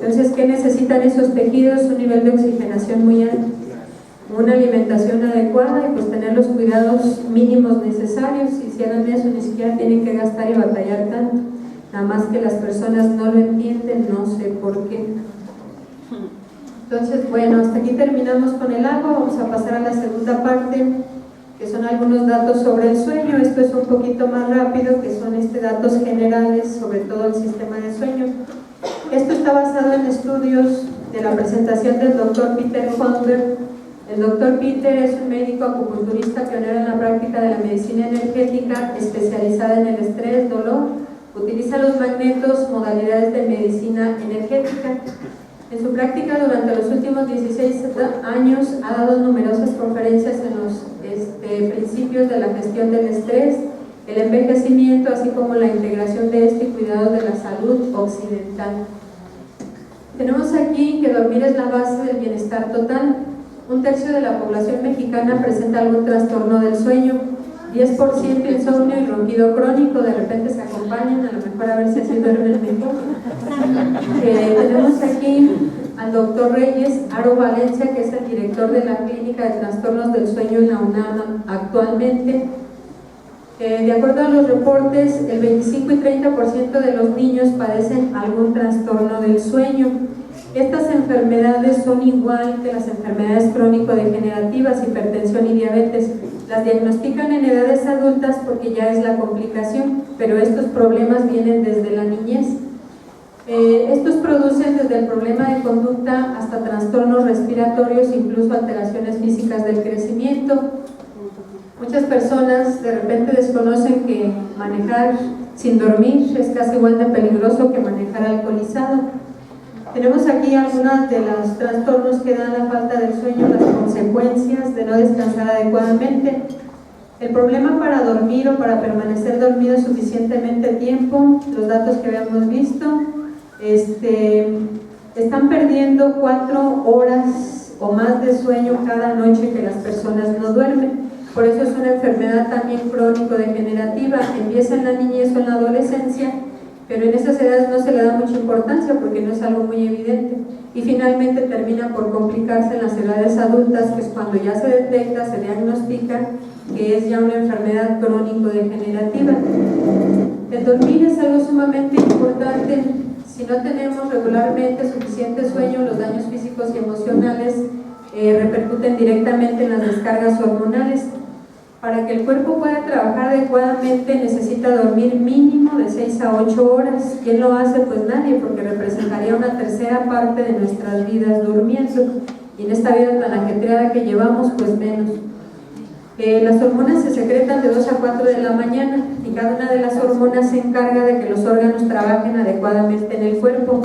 Entonces, ¿qué necesitan esos tejidos? Un nivel de oxigenación muy alto, una alimentación adecuada y pues tener los cuidados mínimos necesarios. Si hicieran eso, ni siquiera tienen que gastar y batallar tanto. Nada más que las personas no lo entienden, no sé por qué. Entonces, bueno, hasta aquí terminamos con el agua. Vamos a pasar a la segunda parte, que son algunos datos sobre el sueño. Esto es un poquito más rápido, que son datos generales sobre todo el sistema de sueño. Esto está basado en estudios de la presentación del doctor Peter Holmberg. El doctor Peter es un médico acupunturista pionero en la práctica de la medicina energética, especializada en el estrés, dolor. Utiliza los magnetos, modalidades de medicina energética. En su práctica durante los últimos 16 años ha dado numerosas conferencias en los principios de la gestión del estrés, el envejecimiento, así como la integración de este y cuidados de la salud occidental. Tenemos aquí que dormir es la base del bienestar total. 1/3 de la población mexicana presenta algún trastorno del sueño, 10% insomnio y ronquido crónico, de repente se acompañan, a lo mejor a ver si así duermen mejor. Tenemos aquí al doctor Reyes Aro Valencia, que es el director de la Clínica de Trastornos del Sueño en la UNAM actualmente. De acuerdo a los reportes, el 25 y 30% de los niños padecen algún trastorno del sueño. Estas enfermedades son igual que las enfermedades crónico-degenerativas, hipertensión y diabetes. Las diagnostican en edades adultas porque ya es la complicación, pero estos problemas vienen desde la niñez. Estos producen desde el problema de conducta hasta trastornos respiratorios, incluso alteraciones físicas del crecimiento. Muchas personas de repente desconocen que manejar sin dormir es casi igual de peligroso que manejar alcoholizado. Tenemos aquí algunos de los trastornos que dan la falta del sueño, las consecuencias de no descansar adecuadamente. El problema para dormir o para permanecer dormido suficientemente tiempo, los datos que habíamos visto, están perdiendo 4 horas o más de sueño cada noche que las personas no duermen. Por eso es una enfermedad también crónico-degenerativa, empieza en la niñez o en la adolescencia, pero en esas edades no se le da mucha importancia porque no es algo muy evidente, y finalmente termina por complicarse en las edades adultas, que es cuando ya se detecta, se diagnostica que es ya una enfermedad crónico-degenerativa. El dormir es algo sumamente importante. Si no tenemos regularmente suficiente sueño, los daños físicos y emocionales repercuten directamente en las descargas hormonales. Para que el cuerpo pueda trabajar adecuadamente necesita dormir mínimo de 6 a 8 horas. ¿Quién lo hace? Pues nadie, porque representaría una tercera parte de nuestras vidas durmiendo, y en esta vida tan ajetreada que llevamos, pues menos. Las hormonas se secretan de 2 a 4 de la mañana, y cada una de las hormonas se encarga de que los órganos trabajen adecuadamente en el cuerpo.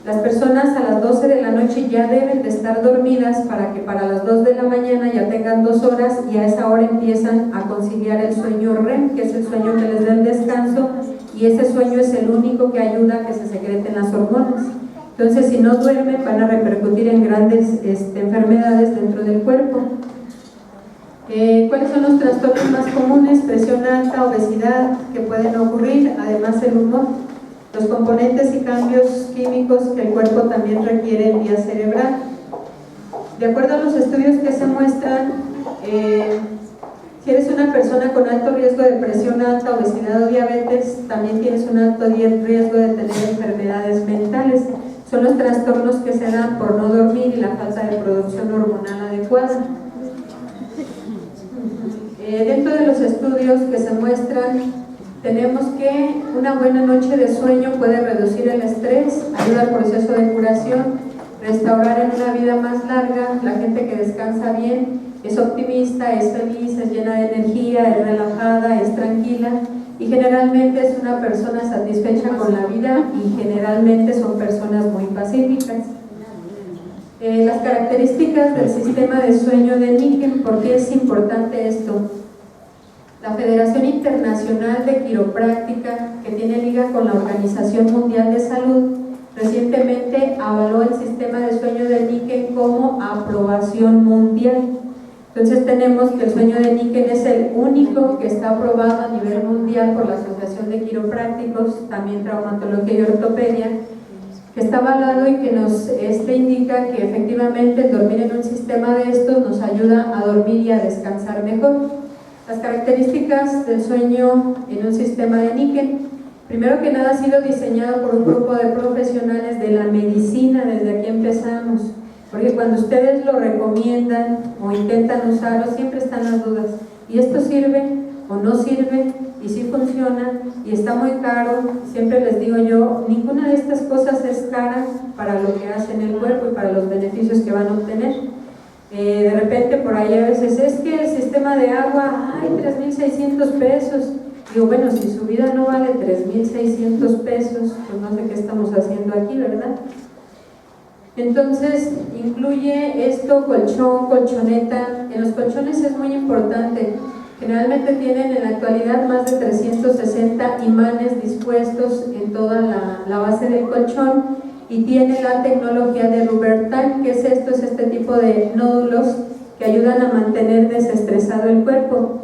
Las personas a las 12 de la noche ya deben de estar dormidas para que para las 2 de la mañana ya tengan 2 horas, y a esa hora empiezan a conciliar el sueño REM, que es el sueño que les da el descanso, y ese sueño es el único que ayuda a que se secreten las hormonas. Entonces, si no duermen, van a repercutir en grandes enfermedades dentro del cuerpo. ¿Cuáles son los trastornos más comunes? Presión alta, obesidad, que pueden ocurrir, además el humor. Los componentes y cambios químicos que el cuerpo también requiere en vía cerebral. De acuerdo a los estudios que se muestran, si eres una persona con alto riesgo de presión alta, obesidad o diabetes, también tienes un alto riesgo de tener enfermedades mentales. Son los trastornos que se dan por no dormir y la falta de producción hormonal adecuada. Dentro de los estudios que se muestran, tenemos que una buena noche de sueño puede reducir el estrés, ayuda al proceso de curación, restaurar en una vida más larga. La gente que descansa bien es optimista, es feliz, es llena de energía, es relajada, es tranquila, y generalmente es una persona satisfecha con la vida, y generalmente son personas muy pacíficas. Las características del sistema de sueño de Niken. ¿Por qué es importante esto? La Federación Internacional de Quiropráctica, que tiene liga con la Organización Mundial de Salud, recientemente avaló el sistema de sueño de Niken como aprobación mundial. Entonces tenemos que el sueño de Niken es el único que está aprobado a nivel mundial por la Asociación de Quiroprácticos, también Traumatología y Ortopedia, que está avalado y que nos indica que efectivamente el dormir en un sistema de estos nos ayuda a dormir y a descansar mejor. Las características del sueño en un sistema de Niken. Primero que nada, ha sido diseñado por un grupo de profesionales de la medicina. Desde aquí empezamos, porque cuando ustedes lo recomiendan o intentan usarlo, siempre están las dudas: ¿y esto sirve o no sirve? ¿Y si funciona? ¿Y está muy caro? Siempre les digo yo, ninguna de estas cosas es cara para lo que hace en el cuerpo y para los beneficios que van a obtener. De repente por ahí a veces es que el sistema de agua, ¡ay, 3,600 pesos! Digo, bueno, si su vida no vale 3,600 pesos, pues no sé qué estamos haciendo aquí, ¿verdad? Entonces incluye esto: colchón, colchoneta, en los colchones es muy importante. Generalmente tienen en la actualidad más de 360 imanes dispuestos en toda la base del colchón y tiene la tecnología de Rubertal. ¿Qué es esto? Es este tipo de nódulos que ayudan a mantener desestresado el cuerpo.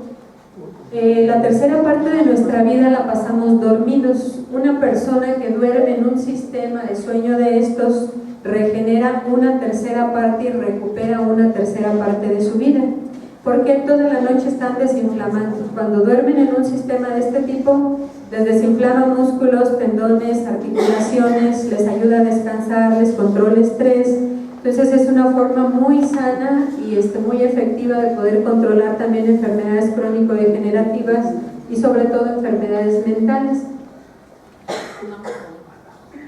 La tercera parte de nuestra vida la pasamos dormidos. Una persona que duerme en un sistema de sueño de estos regenera una tercera parte y recupera una tercera parte de su vida. Porque toda la noche están desinflamando. Cuando duermen en un sistema de este tipo, les desinflama músculos, tendones, articulaciones, les ayuda a descansar, les controla estrés. Entonces es una forma muy sana y muy efectiva de poder controlar también enfermedades crónico-degenerativas y sobre todo enfermedades mentales.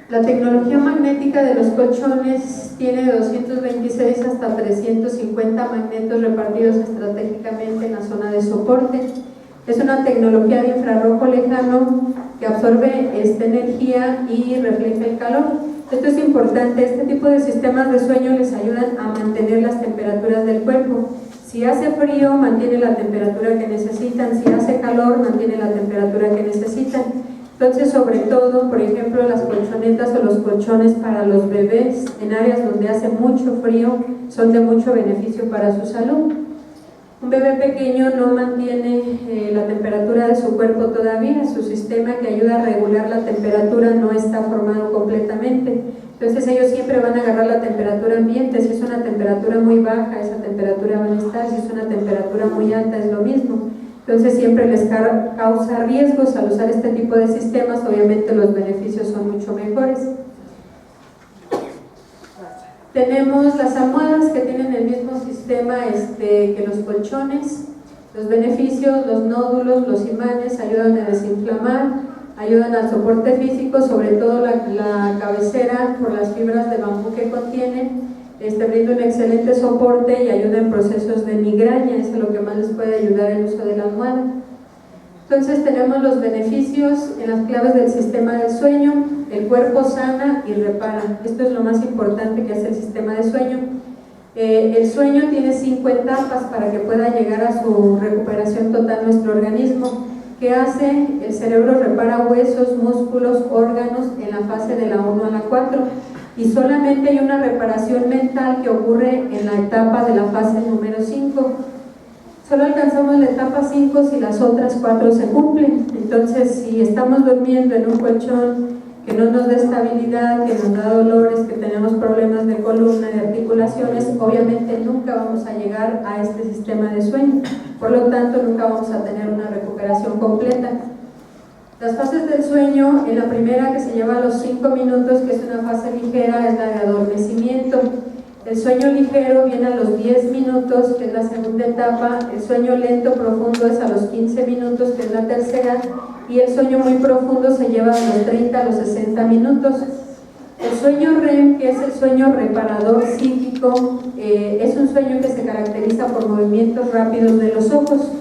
La tecnología magnética de los colchones tiene 226 hasta 350 magnetos repartidos estratégicamente en la zona de soporte. Es una tecnología de infrarrojo lejano que absorbe esta energía y refleja el calor. Esto es importante, este tipo de sistemas de sueño les ayudan a mantener las temperaturas del cuerpo. Si hace frío, mantiene la temperatura que necesitan, si hace calor, mantiene la temperatura que necesitan. Entonces, sobre todo, por ejemplo, las colchonetas o los colchones para los bebés en áreas donde hace mucho frío son de mucho beneficio para su salud. Un bebé pequeño no mantiene la temperatura de su cuerpo todavía, su sistema que ayuda a regular la temperatura no está formado completamente. Entonces ellos siempre van a agarrar la temperatura ambiente. Si es una temperatura muy baja, esa temperatura van a estar; si es una temperatura muy alta, es lo mismo. Entonces siempre les causa riesgos al usar este tipo de sistemas. Obviamente los beneficios son mucho mejores. Tenemos las almohadas que tienen el mismo sistema que los colchones. Los beneficios, los nódulos, los imanes ayudan a desinflamar, ayudan al soporte físico, sobre todo la cabecera por las fibras de bambú que contienen. Brinda un excelente soporte y ayuda en procesos de migraña. Eso es lo que más les puede ayudar el uso de la almohada. Entonces tenemos los beneficios en las claves del sistema del sueño. El cuerpo sana y repara. Esto es lo más importante que hace el sistema de sueño. El sueño tiene 5 etapas para que pueda llegar a su recuperación total nuestro organismo. ¿Qué hace? El cerebro repara huesos, músculos, órganos en la fase de la 1 a la 4. Y solamente hay una reparación mental que ocurre en la etapa de la fase número 5. Solo alcanzamos la etapa 5 si las otras 4 se cumplen. Entonces, si estamos durmiendo en un colchón que no nos da estabilidad, que nos da dolores, que tenemos problemas de columna, de articulaciones, obviamente nunca vamos a llegar a este sistema de sueño. Por lo tanto, nunca vamos a tener una recuperación completa. Las fases del sueño, en la primera, que se lleva a los 5 minutos, que es una fase ligera, es la de adormecimiento. El sueño ligero viene a los 10 minutos, que es la segunda etapa. El sueño lento profundo es a los 15 minutos, que es la tercera. Y el sueño muy profundo se lleva a los 30 a los 60 minutos. El sueño REM, que es el sueño reparador psíquico, es un sueño que se caracteriza por movimientos rápidos de los ojos,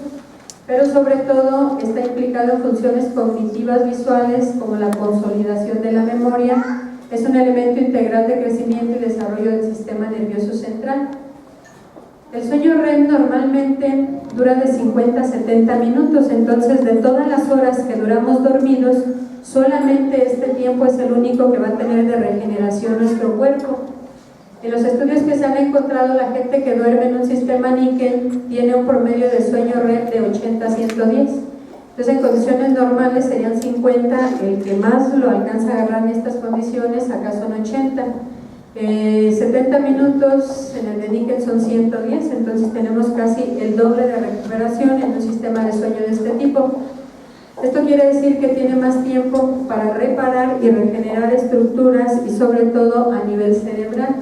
pero sobre todo está implicado en funciones cognitivas visuales como la consolidación de la memoria. Es un elemento integral de crecimiento y desarrollo del sistema nervioso central. El sueño REM normalmente dura de 50 a 70 minutos, entonces de todas las horas que duramos dormidos, solamente este tiempo es el único que va a tener de regeneración nuestro cuerpo. En los estudios que se han encontrado, la gente que duerme en un sistema níquel tiene un promedio de sueño REM de 80 a 110. Entonces, en condiciones normales serían 50, el que más lo alcanza a agarrar en estas condiciones, acá son 80. 70 minutos en el de níquel son 110, entonces tenemos casi el doble de recuperación en un sistema de sueño de este tipo. Esto quiere decir que tiene más tiempo para reparar y regenerar estructuras y sobre todo a nivel cerebral.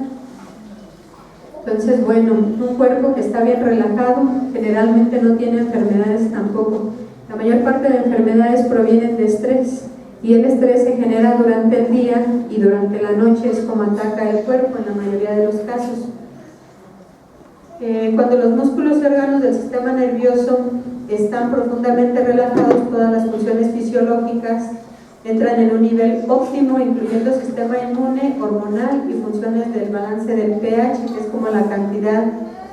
Entonces, bueno, un cuerpo que está bien relajado generalmente no tiene enfermedades tampoco. La mayor parte de enfermedades provienen de estrés y el estrés se genera durante el día y durante la noche es como ataca el cuerpo en la mayoría de los casos. Cuando los músculos y órganos del sistema nervioso están profundamente relajados, todas las funciones fisiológicas entran en un nivel óptimo, incluyendo sistema inmune, hormonal y funciones del balance del pH, que es como la cantidad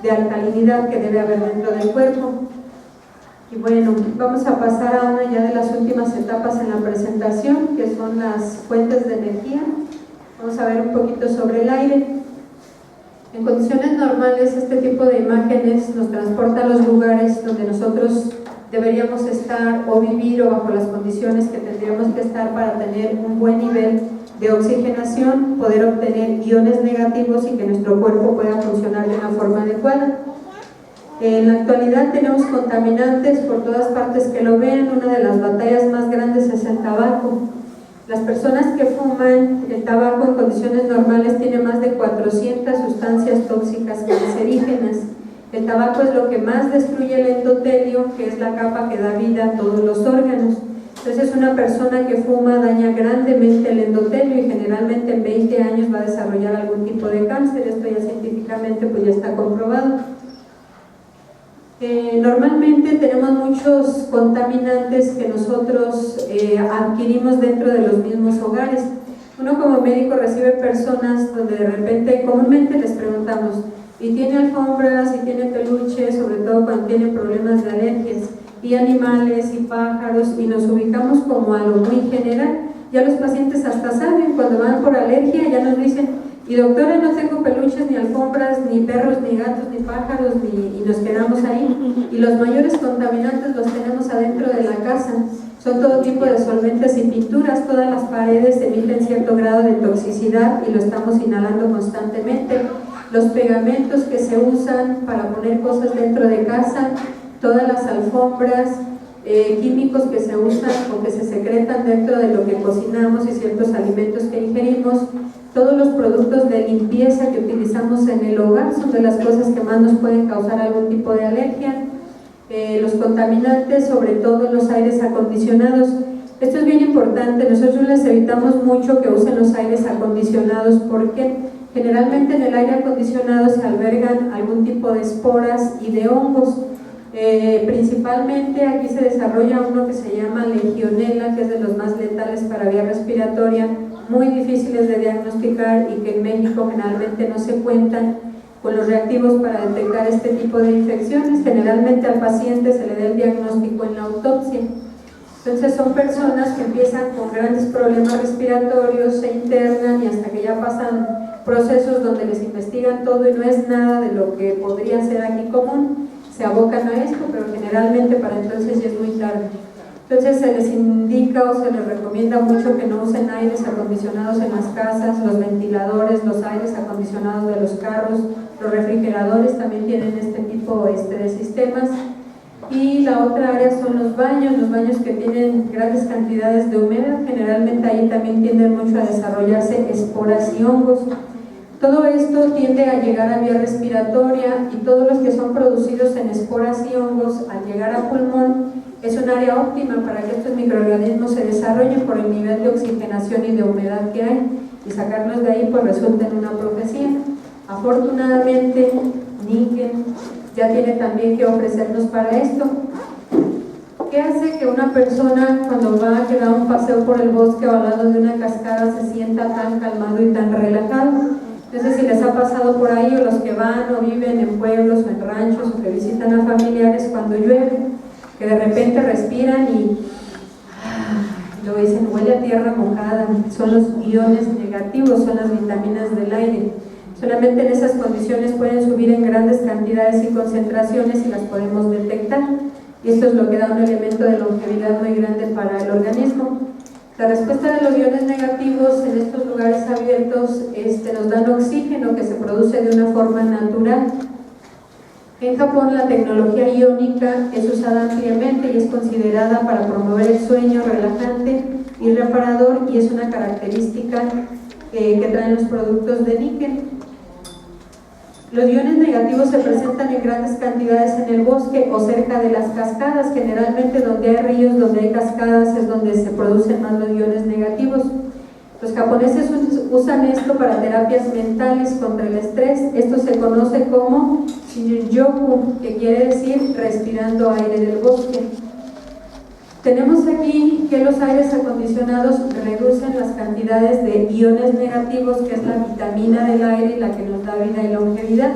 de alcalinidad que debe haber dentro del cuerpo. Y bueno, vamos a pasar a una ya de las últimas etapas en la presentación, que son las fuentes de energía. Vamos a ver un poquito sobre el aire. En condiciones normales, este tipo de imágenes nos transporta a los lugares donde nosotros deberíamos estar o vivir, o bajo las condiciones que tendríamos que estar para tener un buen nivel de oxigenación, poder obtener iones negativos y que nuestro cuerpo pueda funcionar de una forma adecuada. En la actualidad tenemos contaminantes por todas partes que lo vean. Una de las batallas más grandes es el tabaco. Las personas que fuman el tabaco en condiciones normales tienen más de 400 sustancias tóxicas cancerígenas. El tabaco es lo que más destruye el endotelio, que es la capa que da vida a todos los órganos. Entonces, una persona que fuma daña grandemente el endotelio y generalmente en 20 años va a desarrollar algún tipo de cáncer. Esto ya científicamente pues ya está comprobado. Normalmente tenemos muchos contaminantes que nosotros adquirimos dentro de los mismos hogares. Uno como médico recibe personas donde de repente, comúnmente les preguntamos, ¿y tiene alfombras, y tiene peluches, sobre todo cuando tienen problemas de alergias, y animales, y pájaros, y nos ubicamos como a lo muy general? Ya los pacientes hasta saben, cuando van por alergia ya nos dicen, y doctora, no tengo peluches, ni alfombras, ni perros, ni gatos, ni pájaros, y nos quedamos ahí. Y los mayores contaminantes los tenemos adentro de la casa. Son todo tipo de solventes y pinturas. Todas las paredes emiten cierto grado de toxicidad y lo estamos inhalando constantemente. Los pegamentos que se usan para poner cosas dentro de casa, todas las alfombras, químicos que se usan o que se secretan dentro de lo que cocinamos y ciertos alimentos que ingerimos. Todos los productos de limpieza que utilizamos en el hogar son de las cosas que más nos pueden causar algún tipo de alergia. Los contaminantes, sobre todo los aires acondicionados. Esto es bien importante, nosotros les evitamos mucho que usen los aires acondicionados porque generalmente en el aire acondicionado se albergan algún tipo de esporas y de hongos. Principalmente aquí se desarrolla uno que se llama Legionella, que es de los más letales para vía respiratoria, muy difíciles de diagnosticar y que en México generalmente no se cuentan con los reactivos para detectar este tipo de infecciones. Generalmente al paciente se le da el diagnóstico en la autopsia. Entonces son personas que empiezan con grandes problemas respiratorios, se internan y hasta que ya pasan procesos donde les investigan todo y no es nada de lo que podría ser aquí común, se abocan a esto, pero generalmente para entonces ya es muy tarde. Entonces se les indica o se les recomienda mucho que no usen aires acondicionados en las casas, los ventiladores, los aires acondicionados de los carros, los refrigeradores también tienen este tipo de sistemas. Y la otra área son los baños que tienen grandes cantidades de humedad, generalmente ahí también tienden mucho a desarrollarse esporas y hongos. Todo esto tiende a llegar a vía respiratoria y todos los que son producidos en esporas y hongos al llegar a pulmón es un área óptima para que estos microorganismos se desarrollen por el nivel de oxigenación y de humedad que hay, y sacarlos de ahí pues resulta en una profecía. Afortunadamente Niken ya tiene también que ofrecernos para esto. ¿Qué hace que una persona cuando va a dar un paseo por el bosque o al lado de una cascada se sienta tan calmado y tan relajado? No sé si les ha pasado por ahí, o los que van o viven en pueblos o en ranchos o que visitan a familiares cuando llueve, que de repente respiran y lo dicen, huele a tierra mojada. Son los iones negativos, son las vitaminas del aire. Solamente en esas condiciones pueden subir en grandes cantidades y concentraciones y las podemos detectar. Y esto es lo que da un elemento de longevidad muy grande para el organismo. La respuesta de los iones negativos en estos lugares abiertos nos dan oxígeno que se produce de una forma natural. En Japón la tecnología iónica es usada ampliamente y es considerada para promover el sueño relajante y reparador, y es una característica que traen los productos de níquel. Los iones negativos se presentan en grandes cantidades en el bosque o cerca de las cascadas. Generalmente donde hay ríos, donde hay cascadas es donde se producen más los iones negativos. Los japoneses usan esto para terapias mentales contra el estrés. Esto se conoce como Shinrin-yoku, que quiere decir respirando aire del bosque. Tenemos aquí que los aires acondicionados reducen las cantidades de iones negativos, que es la vitamina del aire y la que nos da vida y longevidad.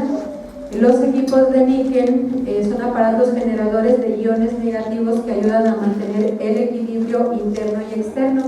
Los equipos de níquel son aparatos generadores de iones negativos que ayudan a mantener el equilibrio interno y externo.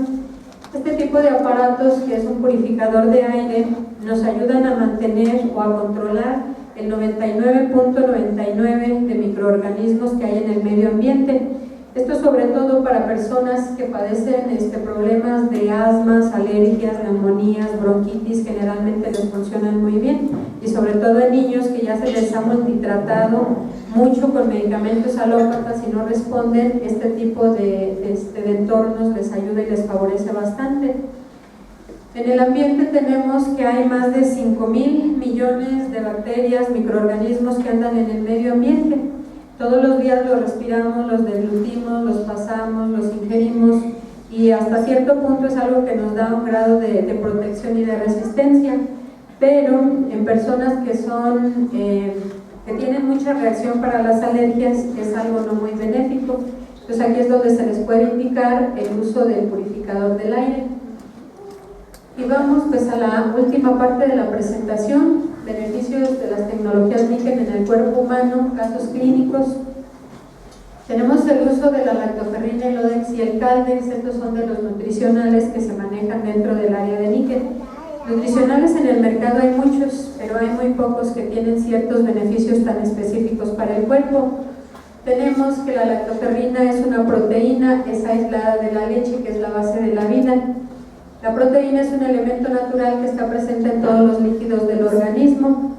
Este tipo de aparatos, que es un purificador de aire, nos ayudan a mantener o a controlar el 99.99 de microorganismos que hay en el medio ambiente. Esto sobre todo para personas que padecen problemas de asmas, alergias, neumonías, bronquitis, generalmente les funcionan muy bien, y sobre todo en niños que ya se les ha multitratado mucho con medicamentos alópatas y no responden, este tipo de entornos les ayuda y les favorece bastante. En el ambiente tenemos que hay más de 5.000 millones de bacterias, microorganismos que andan en el medio ambiente. Todos los días los respiramos, los deglutimos, los pasamos, los ingerimos, y hasta cierto punto es algo que nos da un grado de protección y de resistencia, pero en personas que tienen mucha reacción para las alergias es algo no muy benéfico. Entonces aquí es donde se les puede indicar el uso del purificador del aire. Y vamos pues a la última parte de la presentación: beneficios de las tecnologías níquel en el cuerpo humano, casos clínicos. Tenemos el uso de la lactoferrina, el Odex y el Caldex. Estos son de los nutricionales que se manejan dentro del área de níquel. Nutricionales en el mercado hay muchos, pero hay muy pocos que tienen ciertos beneficios tan específicos para el cuerpo. Tenemos que la lactoferrina es una proteína, es aislada de la leche, que es la base de la vida. La proteína es un elemento natural que está presente en todos los líquidos del organismo.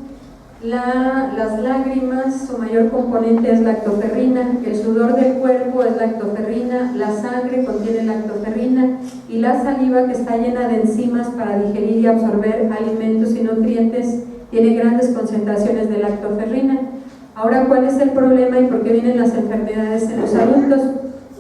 Las lágrimas, su mayor componente es lactoferrina, el sudor del cuerpo es lactoferrina, la sangre contiene lactoferrina, y la saliva, que está llena de enzimas para digerir y absorber alimentos y nutrientes, tiene grandes concentraciones de lactoferrina. Ahora, ¿cuál es el problema y por qué vienen las enfermedades en los adultos?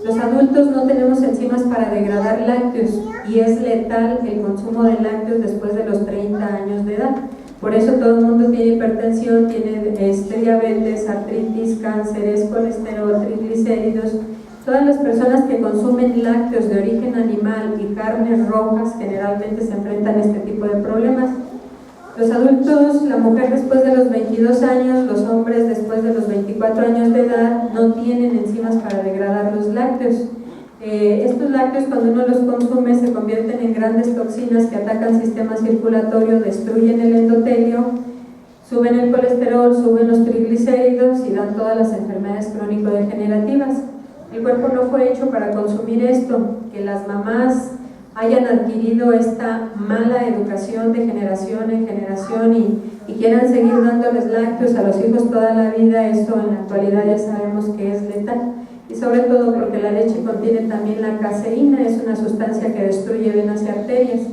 Los adultos no tenemos enzimas para degradar lácteos, y es letal el consumo de lácteos después de los 30 años de edad. Por eso todo el mundo tiene hipertensión, tiene diabetes, artritis, cánceres, colesterol, triglicéridos. Todas las personas que consumen lácteos de origen animal y carnes rojas generalmente se enfrentan a este tipo de problemas. Los adultos, la mujer después de los 22 años, los hombres después de los 24 años de edad, no tienen enzimas para degradar los lácteos. Estos lácteos, cuando uno los consume, se convierten en grandes toxinas que atacan el sistema circulatorio, destruyen el endotelio, suben el colesterol, suben los triglicéridos y dan todas las enfermedades crónico-degenerativas. El cuerpo no fue hecho para consumir esto. Que las mamás hayan adquirido esta mala educación de generación en generación y quieran seguir dándoles lácteos a los hijos toda la vida, esto en la actualidad ya sabemos que es letal. Y sobre todo porque la leche contiene también la caseína, es una sustancia que destruye venas y arterias.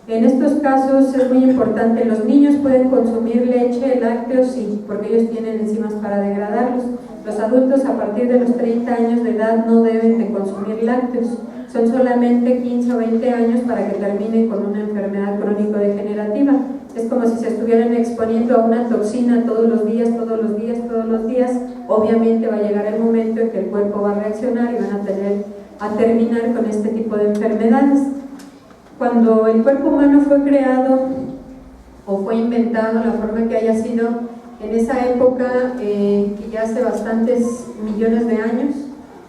En estos casos es muy importante, los niños pueden consumir leche, lácteos, sí, porque ellos tienen enzimas para degradarlos. Los adultos a partir de los 30 años de edad no deben de consumir lácteos. Son solamente 15 o 20 años para que terminen con una enfermedad crónico-degenerativa. Es como si se estuvieran exponiendo a una toxina todos los días. Obviamente va a llegar el momento en que el cuerpo va a reaccionar y van a terminar con este tipo de enfermedades. Cuando el cuerpo humano fue creado o fue inventado, la forma que haya sido, en esa época, que ya hace bastantes millones de años,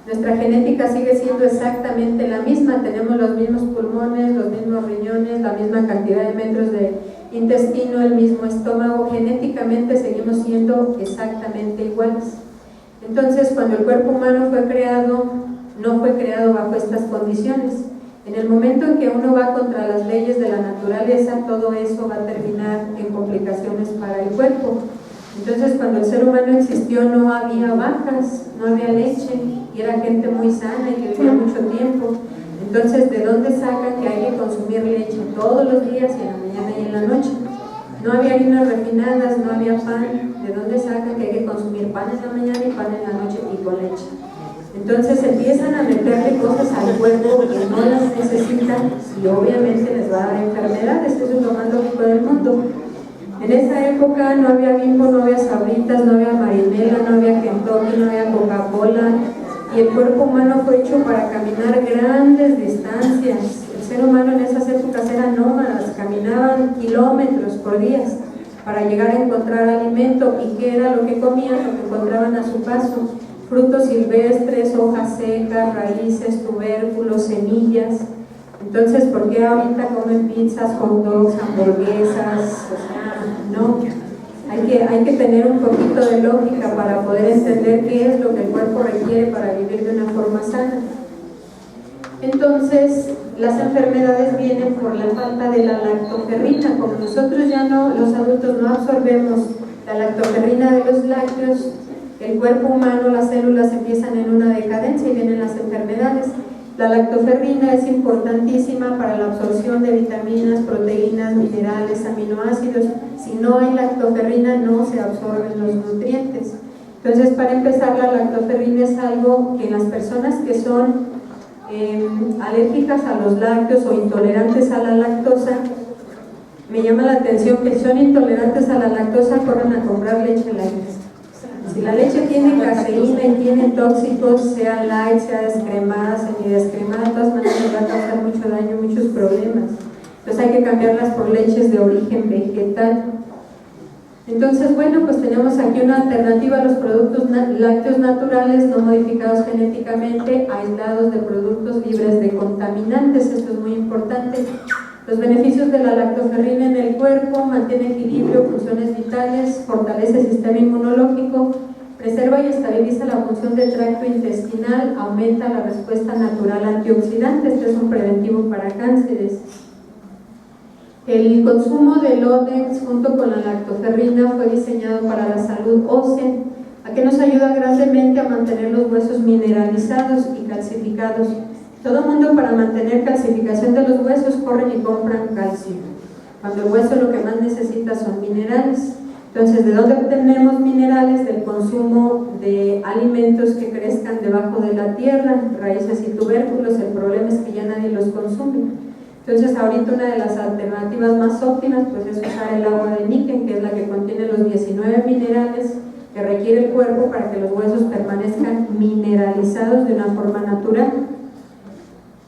nuestra genética sigue siendo exactamente la misma. Tenemos los mismos pulmones, los mismos riñones, la misma cantidad de metros de intestino, el mismo estómago. Genéticamente seguimos siendo exactamente iguales. Entonces, cuando el cuerpo humano fue creado, no fue creado bajo estas condiciones. En el momento en que uno va contra las leyes de la naturaleza, todo eso va a terminar en complicaciones para el cuerpo. Entonces, cuando el ser humano existió, no había vacas, no había leche, y era gente muy sana y que vivía mucho tiempo. Entonces, ¿de dónde sacan que hay que consumir leche todos los días, y en la mañana y en la noche? No había harinas refinadas, no había pan. ¿De dónde sacan que hay que consumir pan en la mañana y pan en la noche y con leche? Entonces empiezan a meterle cosas al cuerpo que no las necesitan, y obviamente les va a dar enfermedades. Eso es lo más lógico del mundo. En esa época no había Bimbo, no había Sabritas, no había Marinela, no había Kentucky, no había Coca-Cola, y el cuerpo humano fue hecho para caminar grandes distancias. El ser humano en esas épocas era nómadas, caminaban kilómetros por día. para llegar a encontrar alimento. ¿Y qué era lo que comían? Lo que encontraban a su paso: frutos silvestres, hojas secas, raíces, tubérculos, semillas. Entonces, ¿por qué ahorita comen pizzas, hot dogs, hamburguesas? O sea, no. Hay que tener un poquito de lógica para poder entender qué es lo que el cuerpo requiere para vivir de una forma sana. Entonces, las enfermedades vienen por la falta de la lactoferrina. Como nosotros ya no, los adultos no absorbemos la lactoferrina de los lácteos, el cuerpo humano, las células empiezan en una decadencia y vienen las enfermedades. La lactoferrina es importantísima para la absorción de vitaminas, proteínas, minerales, aminoácidos. Si no hay lactoferrina, no se absorben los nutrientes. Entonces, para empezar, la lactoferrina es algo que las personas que son alérgicas a los lácteos o intolerantes a la lactosa, me llama la atención que son intolerantes a la lactosa, corren a comprar leche light. Si la leche tiene caseína y tiene tóxicos, sea light, sea descremada, semidescremada, de todas maneras va a causar mucho daño, muchos problemas. Entonces hay que cambiarlas por leches de origen vegetal. Entonces, bueno, pues tenemos aquí una alternativa a los productos lácteos naturales, no modificados genéticamente, aislados de productos libres de contaminantes. Esto es muy importante. Los beneficios de la lactoferrina en el cuerpo: mantiene equilibrio, funciones vitales, fortalece el sistema inmunológico, preserva y estabiliza la función del tracto intestinal, aumenta la respuesta natural antioxidante. Este es un preventivo para cánceres. El consumo de Lodex junto con la lactoferrina fue diseñado para la salud ósea, a que nos ayuda grandemente a mantener los huesos mineralizados y calcificados. Todo el mundo, para mantener calcificación de los huesos, corren y compran calcio, cuando el hueso lo que más necesita son minerales. Entonces, ¿de dónde obtenemos minerales? Del consumo de alimentos que crezcan debajo de la tierra, raíces y tubérculos. El problema es que ya nadie los consume. Entonces, ahorita una de las alternativas más óptimas pues es usar el agua de níquel, que es la que contiene los 19 minerales que requiere el cuerpo para que los huesos permanezcan mineralizados de una forma natural.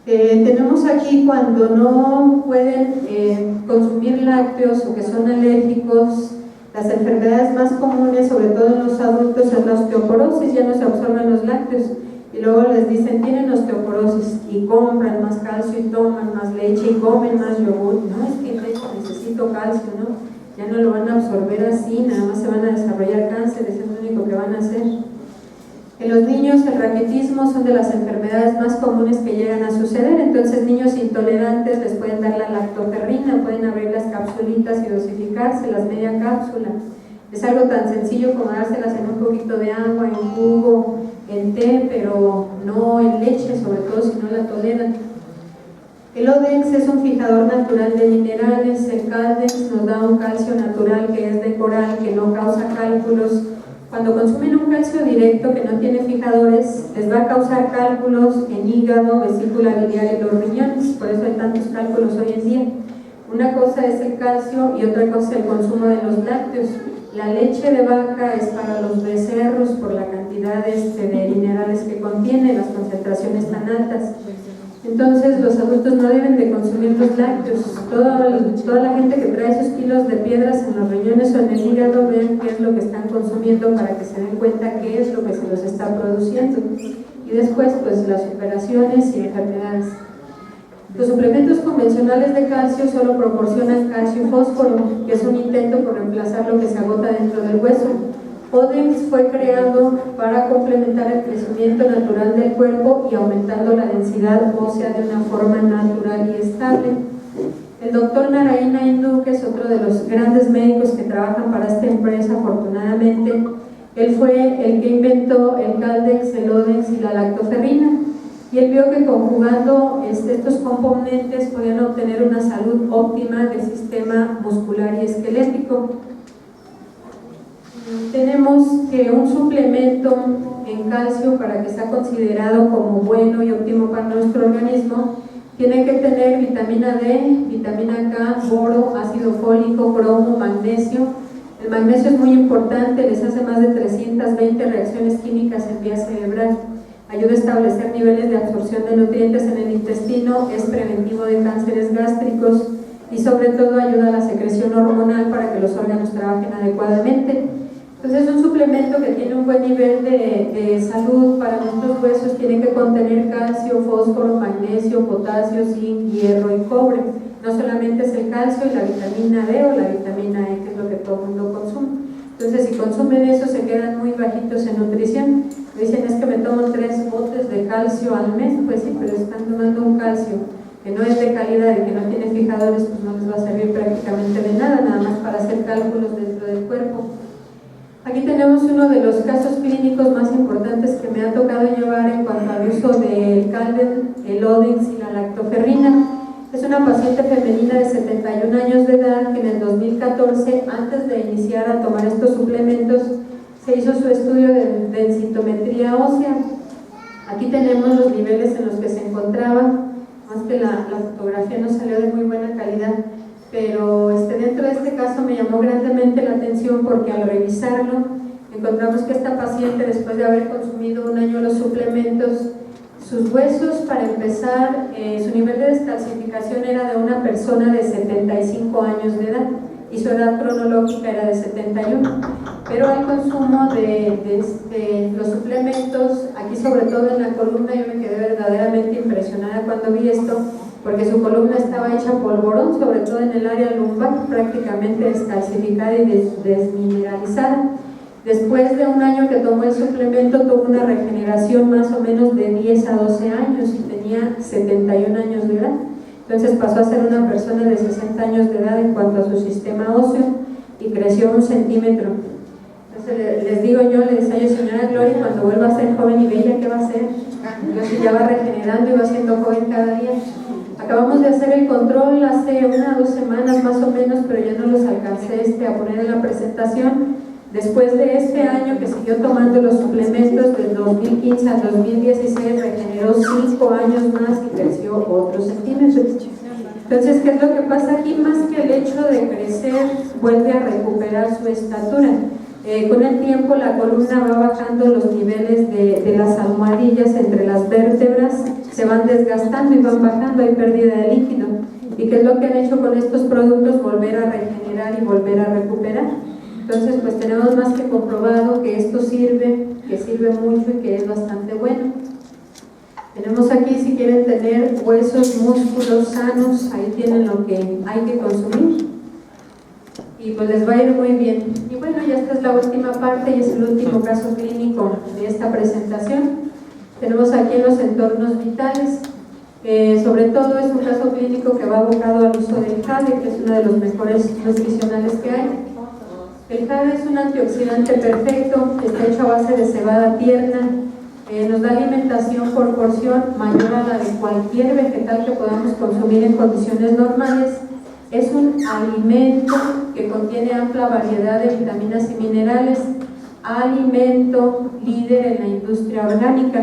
Tenemos aquí, cuando no pueden consumir lácteos o que son alérgicos, las enfermedades más comunes, sobre todo en los adultos, es la osteoporosis. Ya no se absorben los lácteos y luego les dicen tienen osteoporosis y compran más calcio y toman más leche y comen más yogur. No, es que necesito calcio, ¿no? Ya no lo van a absorber así, nada más se van a desarrollar cánceres, es lo único que van a hacer. En los niños, el raquitismo son de las enfermedades más comunes que llegan a suceder. Entonces, niños intolerantes les pueden dar la lactoferrina, pueden abrir las capsulitas y dosificarse las media cápsula. Es algo tan sencillo como dárselas en un poquito de agua, en jugo, en té, pero no en leche, sobre todo si no la toleran. El Odex es un fijador natural de minerales. El Caldex nos da un calcio natural que es de coral, que no causa cálculos. Cuando consumen un calcio directo que no tiene fijadores, les va a causar cálculos en hígado, vesícula biliar y los riñones. Por eso hay tantos cálculos hoy en día. Una cosa es el calcio y otra cosa es el consumo de los lácteos. La leche de vaca es para los becerros por la cantidad de minerales que contiene, las concentraciones tan altas. Entonces, los adultos no deben de consumir los lácteos. Toda la gente que trae esos kilos de piedras en los riñones o en el hígado, vean qué es lo que están consumiendo para que se den cuenta qué es lo que se los está produciendo. Y después, pues, las operaciones y enfermedades. Los suplementos convencionales de calcio solo proporcionan calcio y fósforo, que es un intento por reemplazar lo que se agota dentro del hueso. Odex fue creado para complementar el crecimiento natural del cuerpo y aumentando la densidad ósea de una forma natural y estable. El doctor Narayana Hindu, que es otro de los grandes médicos que trabajan para esta empresa, afortunadamente, él fue el que inventó el Caldex, el Odex y la lactoferrina. Y él vio que conjugando estos componentes podían obtener una salud óptima del sistema muscular y esquelético. Tenemos que un suplemento en calcio, para que sea considerado como bueno y óptimo para nuestro organismo, tiene que tener vitamina D, vitamina K, boro, ácido fólico, cromo, magnesio. El magnesio es muy importante, les hace más de 320 reacciones químicas en vía cerebral. Ayuda a establecer niveles de absorción de nutrientes en el intestino, es preventivo de cánceres gástricos y sobre todo ayuda a la secreción hormonal para que los órganos trabajen adecuadamente. Entonces es un suplemento que tiene un buen nivel de salud para nuestros huesos, tiene que contener calcio, fósforo, magnesio, potasio, zinc, hierro y cobre. No solamente es el calcio y la vitamina D o la vitamina E, que es lo que todo el mundo consume. Entonces si consumen eso se quedan muy bajitos en nutrición. Dicen, es que me tomo 3 botes de calcio al mes. Pues sí, pero están tomando un calcio que no es de calidad y que no tiene fijadores, pues no les va a servir prácticamente de nada, nada más para hacer cálculos dentro del cuerpo. Aquí tenemos uno de los casos clínicos más importantes que me ha tocado llevar en cuanto al uso del Calden, el Odins y la lactoferrina. Es una paciente femenina de 71 años de edad que en el 2014, antes de iniciar a tomar estos suplementos, se hizo su estudio de densitometría ósea. Aquí tenemos los niveles en los que se encontraba, más que la fotografía no salió de muy buena calidad, pero dentro de este caso me llamó grandemente la atención porque al revisarlo encontramos que esta paciente, después de haber consumido un año los suplementos, sus huesos, para empezar, su nivel de descalcificación era de una persona de 75 años de edad y su edad cronológica era de 71, pero al consumo de los suplementos, aquí sobre todo en la columna, yo me quedé verdaderamente impresionada cuando vi esto, porque su columna estaba hecha polvorón, sobre todo en el área lumbar, prácticamente descalcificada y desmineralizada. Después de un año que tomó el suplemento, tuvo una regeneración más o menos de 10 a 12 años y tenía 71 años de edad. Entonces pasó a ser una persona de 60 años de edad en cuanto a su sistema óseo y creció 1 centímetro. Entonces les digo yo, le decía yo, señora Gloria, cuando vuelva a ser joven y bella, ¿qué va a hacer? Yo, si ya va regenerando y va siendo joven cada día. Acabamos de hacer el control hace 1 o 2 semanas más o menos, pero ya no los alcancé a poner en la presentación. Después de este año que siguió tomando los suplementos, del 2015 al 2016, regeneró 5 años más y creció otros centímetros. Entonces, ¿qué es lo que pasa aquí? Más que el hecho de crecer, vuelve a recuperar su estatura. Con el tiempo la columna va bajando, los niveles de las almohadillas entre las vértebras se van desgastando y van bajando, hay pérdida de líquido. ¿Y qué es lo que han hecho con estos productos? Volver a regenerar y volver a recuperar. Entonces, pues tenemos más que comprobado que esto sirve, que sirve mucho y que es bastante bueno. Tenemos aquí, si quieren tener huesos, músculos sanos, ahí tienen lo que hay que consumir y pues les va a ir muy bien. Y bueno, ya esta es la última parte y es el último caso clínico de esta presentación. Tenemos aquí en los entornos vitales, sobre todo es un caso clínico que va abocado al uso del jade, que es uno de los mejores nutricionales que hay. El jade es un antioxidante perfecto, está hecho a base de cebada tierna, nos da alimentación por porción mayor a la de cualquier vegetal que podamos consumir en condiciones normales. Es un alimento que contiene amplia variedad de vitaminas y minerales, alimento líder en la industria orgánica.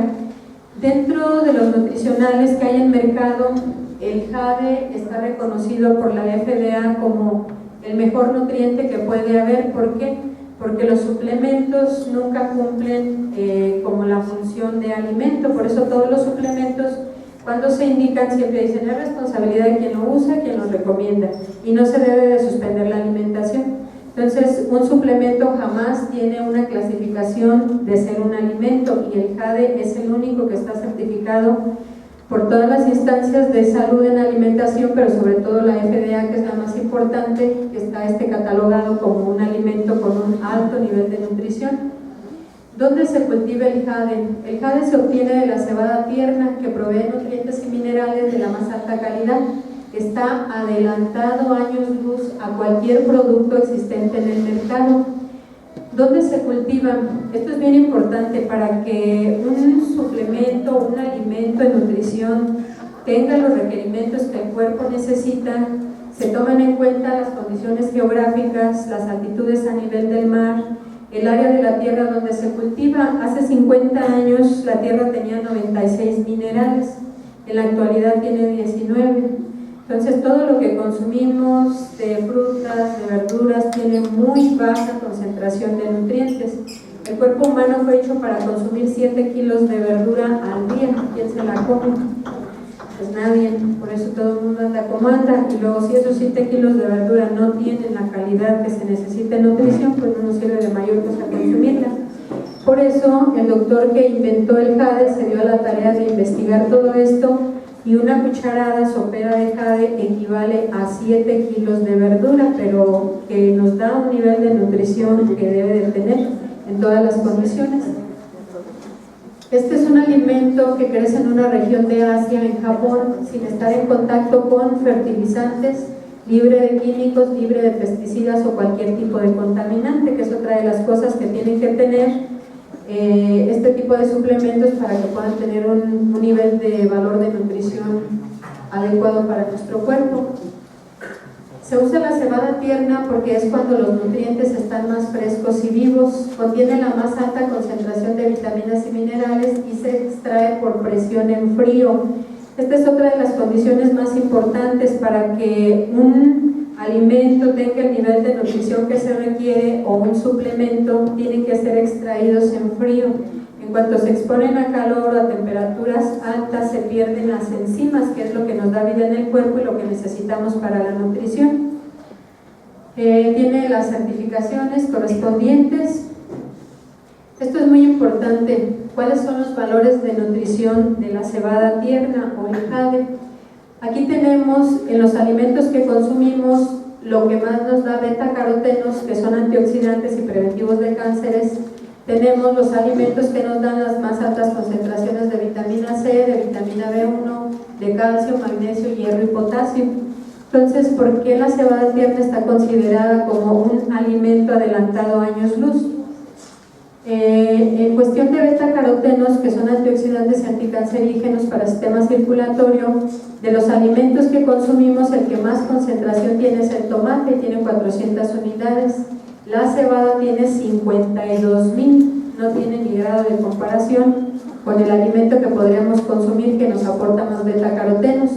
Dentro de los nutricionales que hay en mercado, el jade está reconocido por la FDA como el mejor nutriente que puede haber. ¿Por qué? Porque los suplementos nunca cumplen como la función de alimento. Por eso todos los suplementos, cuando se indican, siempre dicen es responsabilidad de quien lo usa, quien lo recomienda, y no se debe de suspender la alimentación. Entonces, un suplemento jamás tiene una clasificación de ser un alimento, y el jade es el único que está certificado por todas las instancias de salud en alimentación, pero sobre todo la FDA, que es la más importante, que está catalogado como un alimento con un alto nivel de nutrición. ¿Dónde se cultiva el jade? El jade se obtiene de la cebada tierna, que provee nutrientes y minerales de la más alta calidad. Está adelantado años luz a cualquier producto existente en el mercado. ¿Dónde se cultiva? Esto es bien importante para que un suplemento, un alimento en nutrición tenga los requerimientos que el cuerpo necesita. Se toman en cuenta las condiciones geográficas, las altitudes a nivel del mar, el área de la tierra donde se cultiva. Hace 50 años la tierra tenía 96 minerales, en la actualidad tiene 19. Entonces todo lo que consumimos de frutas, de verduras, tiene muy baja concentración de nutrientes. El cuerpo humano fue hecho para consumir 7 kilos de verdura al día. ¿Quién se la come? pues nadie, por eso todo el mundo anda como anda. Y luego si esos 7 kilos de verdura no tienen la calidad que se necesita en nutrición, pues no nos sirve de mayor cosa consumirla. Por eso el doctor que inventó el jade se dio a la tarea de investigar todo esto, y una cucharada sopera de jade equivale a 7 kilos de verdura, pero que nos da un nivel de nutrición que debe de tener en todas las condiciones. Este es un alimento que crece en una región de Asia, en Japón, sin estar en contacto con fertilizantes, libre de químicos, libre de pesticidas o cualquier tipo de contaminante, que es otra de las cosas que tienen que tener este tipo de suplementos para que puedan tener un nivel de valor de nutrición adecuado para nuestro cuerpo. Se usa la cebada tierna porque es cuando los nutrientes están más frescos y vivos, contiene la más alta concentración de vitaminas y minerales y se extrae por presión en frío. Esta es otra de las condiciones más importantes para que un alimento tenga el nivel de nutrición que se requiere, o un suplemento, tienen que ser extraídos en frío. En cuanto se exponen a calor o a temperaturas altas, se pierden las enzimas, que es lo que nos da vida en el cuerpo y lo que necesitamos para la nutrición. Tiene las certificaciones correspondientes. Esto es muy importante. ¿Cuáles son los valores de nutrición de la cebada tierna o el jade? Aquí tenemos en los alimentos que consumimos lo que más nos da beta-carotenos, que son antioxidantes y preventivos de cánceres. Tenemos los alimentos que nos dan las más altas concentraciones de vitamina C, de vitamina B1, de calcio, magnesio, hierro y potasio. Entonces, ¿por qué la cebada tierna está considerada como un alimento adelantado a años luz? En cuestión de beta-carotenos, que son antioxidantes y anticancerígenos para el sistema circulatorio, de los alimentos que consumimos, el que más concentración tiene es el tomate, tiene 400 unidades. La cebada tiene 52,000, no tiene ni grado de comparación con el alimento que podríamos consumir que nos aporta más beta-carotenos.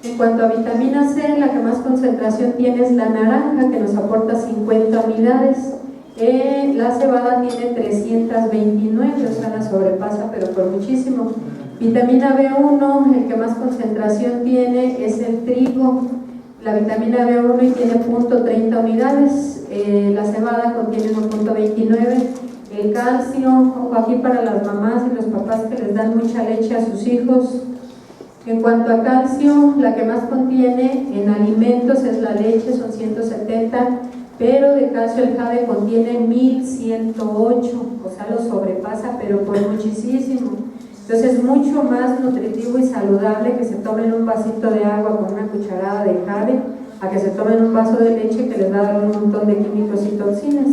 En cuanto a vitamina C, la que más concentración tiene es la naranja, que nos aporta 50 unidades. La cebada tiene 329, o sea, la sobrepasa, pero por muchísimo. Vitamina B1, el que más concentración tiene es el trigo, la vitamina B1, y tiene 0.30 unidades. La cebada contiene 1.29. El calcio, ojo aquí para las mamás y los papás que les dan mucha leche a sus hijos. En cuanto a calcio, la que más contiene en alimentos es la leche, son 170, pero de calcio el jade contiene 1108, o sea, lo sobrepasa, pero por muchísimo. Entonces es mucho más nutritivo y saludable que se tomen un vasito de agua con una cucharada de jade a que se tomen un vaso de leche que les va a dar un montón de químicos y toxinas.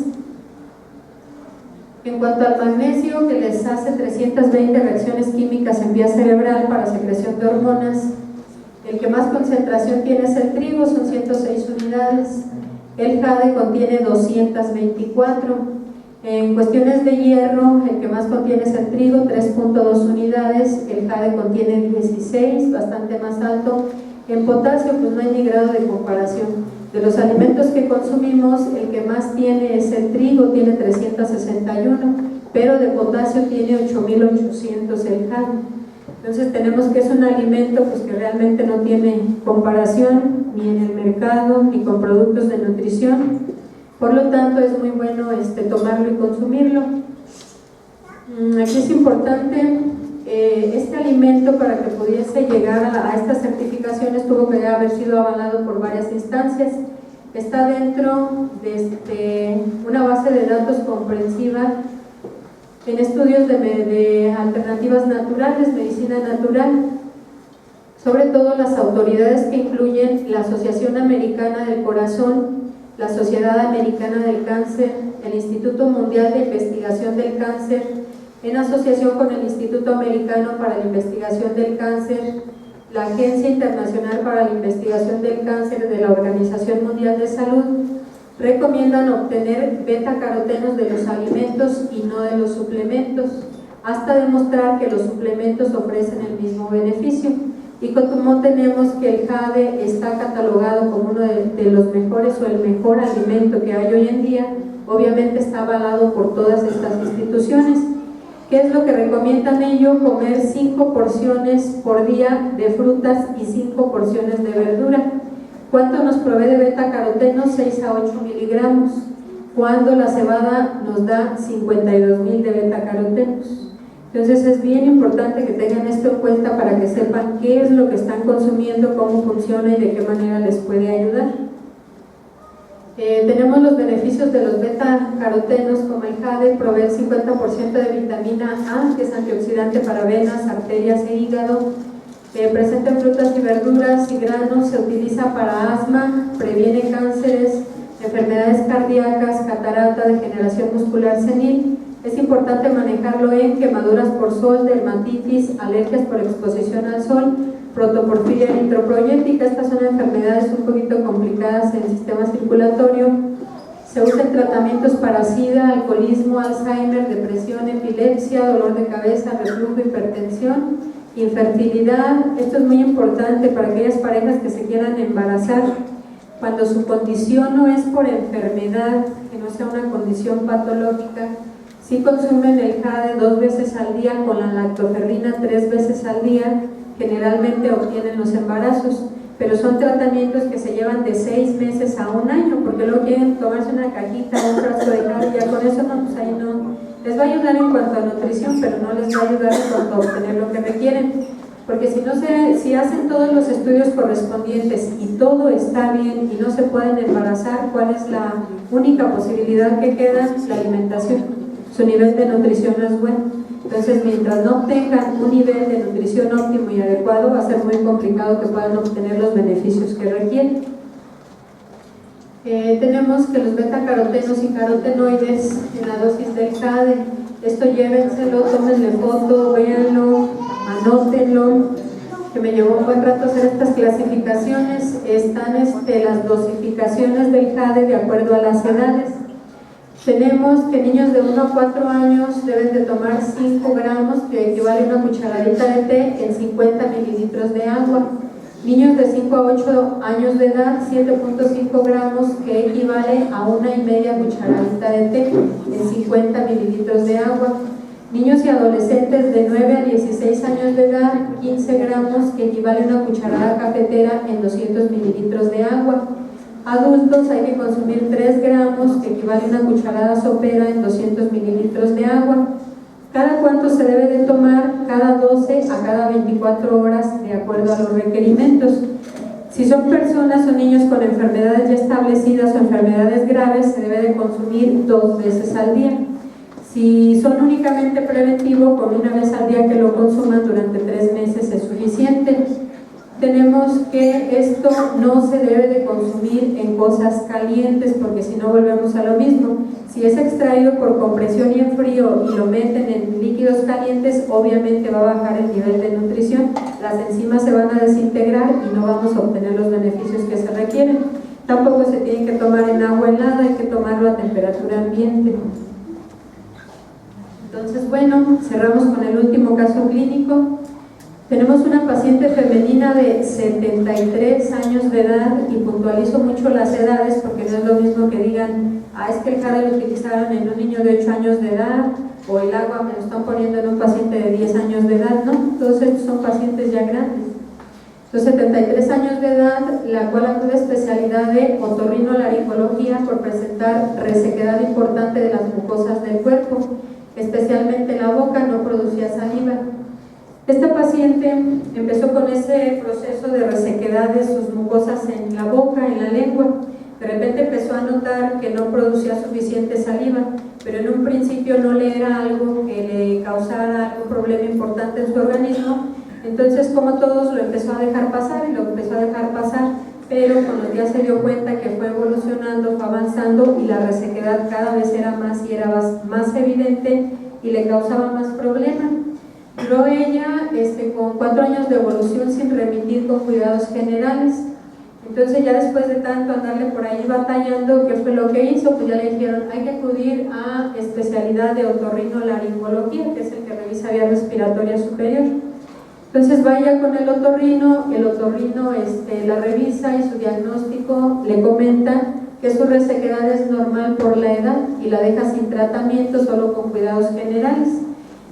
En cuanto al magnesio, que les hace 320 reacciones químicas en vía cerebral para secreción de hormonas, el que más concentración tiene es el trigo, son 106 unidades. El jade contiene 224. En cuestiones de hierro, el que más contiene es el trigo, 3.2 unidades. El jade contiene 16, bastante más alto. En potasio, pues no hay ni grado de comparación. De los alimentos que consumimos, el que más tiene es el trigo, tiene 361, pero de potasio tiene 8.800 el jade. Entonces tenemos que es un alimento pues que realmente no tiene comparación ni en el mercado ni con productos de nutrición. Por lo tanto es muy bueno tomarlo y consumirlo. Aquí es importante, este alimento, para que pudiese llegar a estas certificaciones, tuvo que haber sido avalado por varias instancias. Está dentro de una base de datos comprensiva en estudios de alternativas naturales, medicina natural, sobre todo las autoridades que incluyen la Asociación Americana del Corazón, la Sociedad Americana del Cáncer, el Instituto Mundial de Investigación del Cáncer, en asociación con el Instituto Americano para la Investigación del Cáncer, la Agencia Internacional para la Investigación del Cáncer de la Organización Mundial de Salud, recomiendan obtener beta-carotenos de los alimentos y no de los suplementos, hasta demostrar que los suplementos ofrecen el mismo beneficio. Y como tenemos que el jade está catalogado como uno de los mejores o el mejor alimento que hay hoy en día, obviamente está avalado por todas estas instituciones. ¿Qué es lo que recomiendan ellos? Comer 5 porciones por día de frutas y 5 porciones de verdura. ¿Cuánto nos provee de beta-caroteno? 6 a 8 miligramos, cuando la cebada nos da 52,000 de beta-carotenos. Entonces es bien importante que tengan esto en cuenta para que sepan qué es lo que están consumiendo, cómo funciona y de qué manera les puede ayudar. Tenemos los beneficios de los beta-carotenos, como el jade, provee el 50% de vitamina A, que es antioxidante para venas, arterias e hígado. Presenta en frutas y verduras y granos, se utiliza para asma, previene cánceres, enfermedades cardíacas, catarata, degeneración muscular senil. Es importante manejarlo en quemaduras por sol, dermatitis, alergias por exposición al sol, protoporfiria eritropoyética. Estas son enfermedades un poquito complicadas en el sistema circulatorio. Se usa en tratamientos para SIDA, alcoholismo, Alzheimer, depresión, epilepsia, dolor de cabeza, reflujo, hipertensión, infertilidad. Esto es muy importante para aquellas parejas que se quieran embarazar. Cuando su condición no es por enfermedad, que no sea una condición patológica, si consumen el jade 2 veces al día con la lactoferrina 3 veces al día, generalmente obtienen los embarazos, pero son tratamientos que se llevan de 6 meses a 1 año, porque luego quieren tomarse una cajita o un frasco de jade, y ya con eso no, pues ahí no. Les va a ayudar en cuanto a nutrición, pero no les va a ayudar en cuanto a obtener lo que requieren, porque si hacen todos los estudios correspondientes y todo está bien y no se pueden embarazar, ¿cuál es la única posibilidad que queda? La alimentación. Su nivel de nutrición no es bueno. Entonces, mientras no tengan un nivel de nutrición óptimo y adecuado, va a ser muy complicado que puedan obtener los beneficios que requieren. Tenemos que los beta-carotenos y carotenoides en la dosis del jade. Esto llévenselo, tómenle foto, véanlo, anótenlo, que me llevó un buen rato hacer estas clasificaciones. Están las dosificaciones del jade de acuerdo a las edades. Tenemos que niños de 1 a 4 años deben de tomar 5 gramos, que equivale a una cucharadita de té, en 50 mililitros de agua. Niños de 5 a 8 años de edad, 7.5 gramos, que equivale a 1,5 cucharadita de té, en 50 mililitros de agua. Niños y adolescentes de 9 a 16 años de edad, 15 gramos, que equivale a una cucharada cafetera, en 200 mililitros de agua. Adultos hay que consumir 3 gramos, que equivale a una cucharada sopera, en 200 mililitros de agua. ¿Cada cuánto se debe de tomar? Cada 12 a cada 24 horas, de acuerdo a los requerimientos. Si son personas o niños con enfermedades ya establecidas o enfermedades graves, se debe de consumir 2 veces al día. Si son únicamente preventivo, con 1 vez al día que lo consuman durante 3 meses es suficiente. Tenemos que esto no se debe de consumir en cosas calientes, porque si no volvemos a lo mismo. Si es extraído por compresión y en frío y lo meten en líquidos calientes, obviamente va a bajar el nivel de nutrición, las enzimas se van a desintegrar y no vamos a obtener los beneficios que se requieren. Tampoco se tiene que tomar en agua helada, hay que tomarlo a temperatura ambiente. Entonces, bueno, cerramos con el último caso clínico. Tenemos una paciente femenina de 73 años de edad, y puntualizo mucho las edades porque no es lo mismo que digan, es que el jade lo utilizaron en un niño de 8 años de edad, o el agua me lo están poniendo en un paciente de 10 años de edad, ¿no? Todos estos son pacientes ya grandes. Los 73 años de edad, la cual acude a especialidad de otorrinolaringología por presentar resequedad importante de las mucosas del cuerpo, especialmente la boca, no producía saliva. Esta paciente empezó con ese proceso de resequedad de sus mucosas en la boca, en la lengua. De repente empezó a notar que no producía suficiente saliva, pero en un principio no le era algo que le causara algún problema importante en su organismo. Entonces, como todos, lo empezó a dejar pasar y lo empezó a dejar pasar, pero con los días se dio cuenta que fue evolucionando, fue avanzando, y la resequedad cada vez era más y era más evidente y le causaba más problemas. Duró ella con 4 años de evolución sin remitir con cuidados generales. Entonces, ya después de tanto andarle por ahí batallando, ¿qué fue lo que hizo? Pues ya le dijeron, hay que acudir a especialidad de otorrinolaringología, que es el que revisa vía respiratoria superior. Entonces vaya con el otorrino la revisa, y su diagnóstico le comenta que su resequedad es normal por la edad y la deja sin tratamiento, solo con cuidados generales.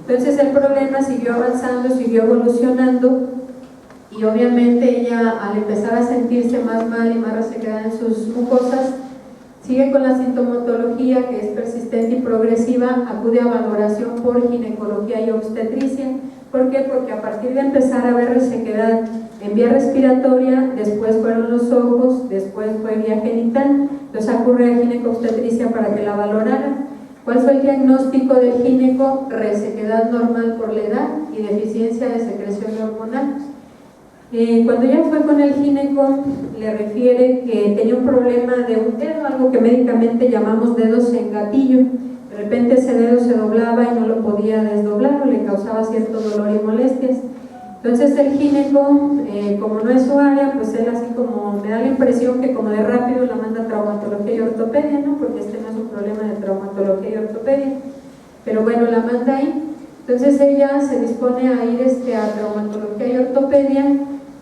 Entonces el problema siguió avanzando, siguió evolucionando y obviamente ella, al empezar a sentirse más mal y más resequedad en sus mucosas, sigue con la sintomatología que es persistente y progresiva, acude a valoración por ginecología y obstetricia. ¿Por qué? Porque a partir de empezar a ver resequedad en vía respiratoria, después fueron los ojos, después fue vía genital, entonces acude a gineco-obstetricia para que la valorara. ¿Cuál fue el diagnóstico del gineco? Resequedad normal por la edad y deficiencia de secreción hormonal. Cuando ella fue con el gineco, le refiere que tenía un problema de un dedo, algo que médicamente llamamos dedos en gatillo. De repente ese dedo se doblaba y no lo podía desdoblar o le causaba cierto dolor y molestias. Entonces el gineco, como no es su área, pues él así como me da la impresión que como de rápido la manda a traumatología y ortopedia, ¿no? Porque este no es un problema de traumatología y ortopedia, pero bueno, la manda ahí. Entonces ella se dispone a ir a traumatología y ortopedia,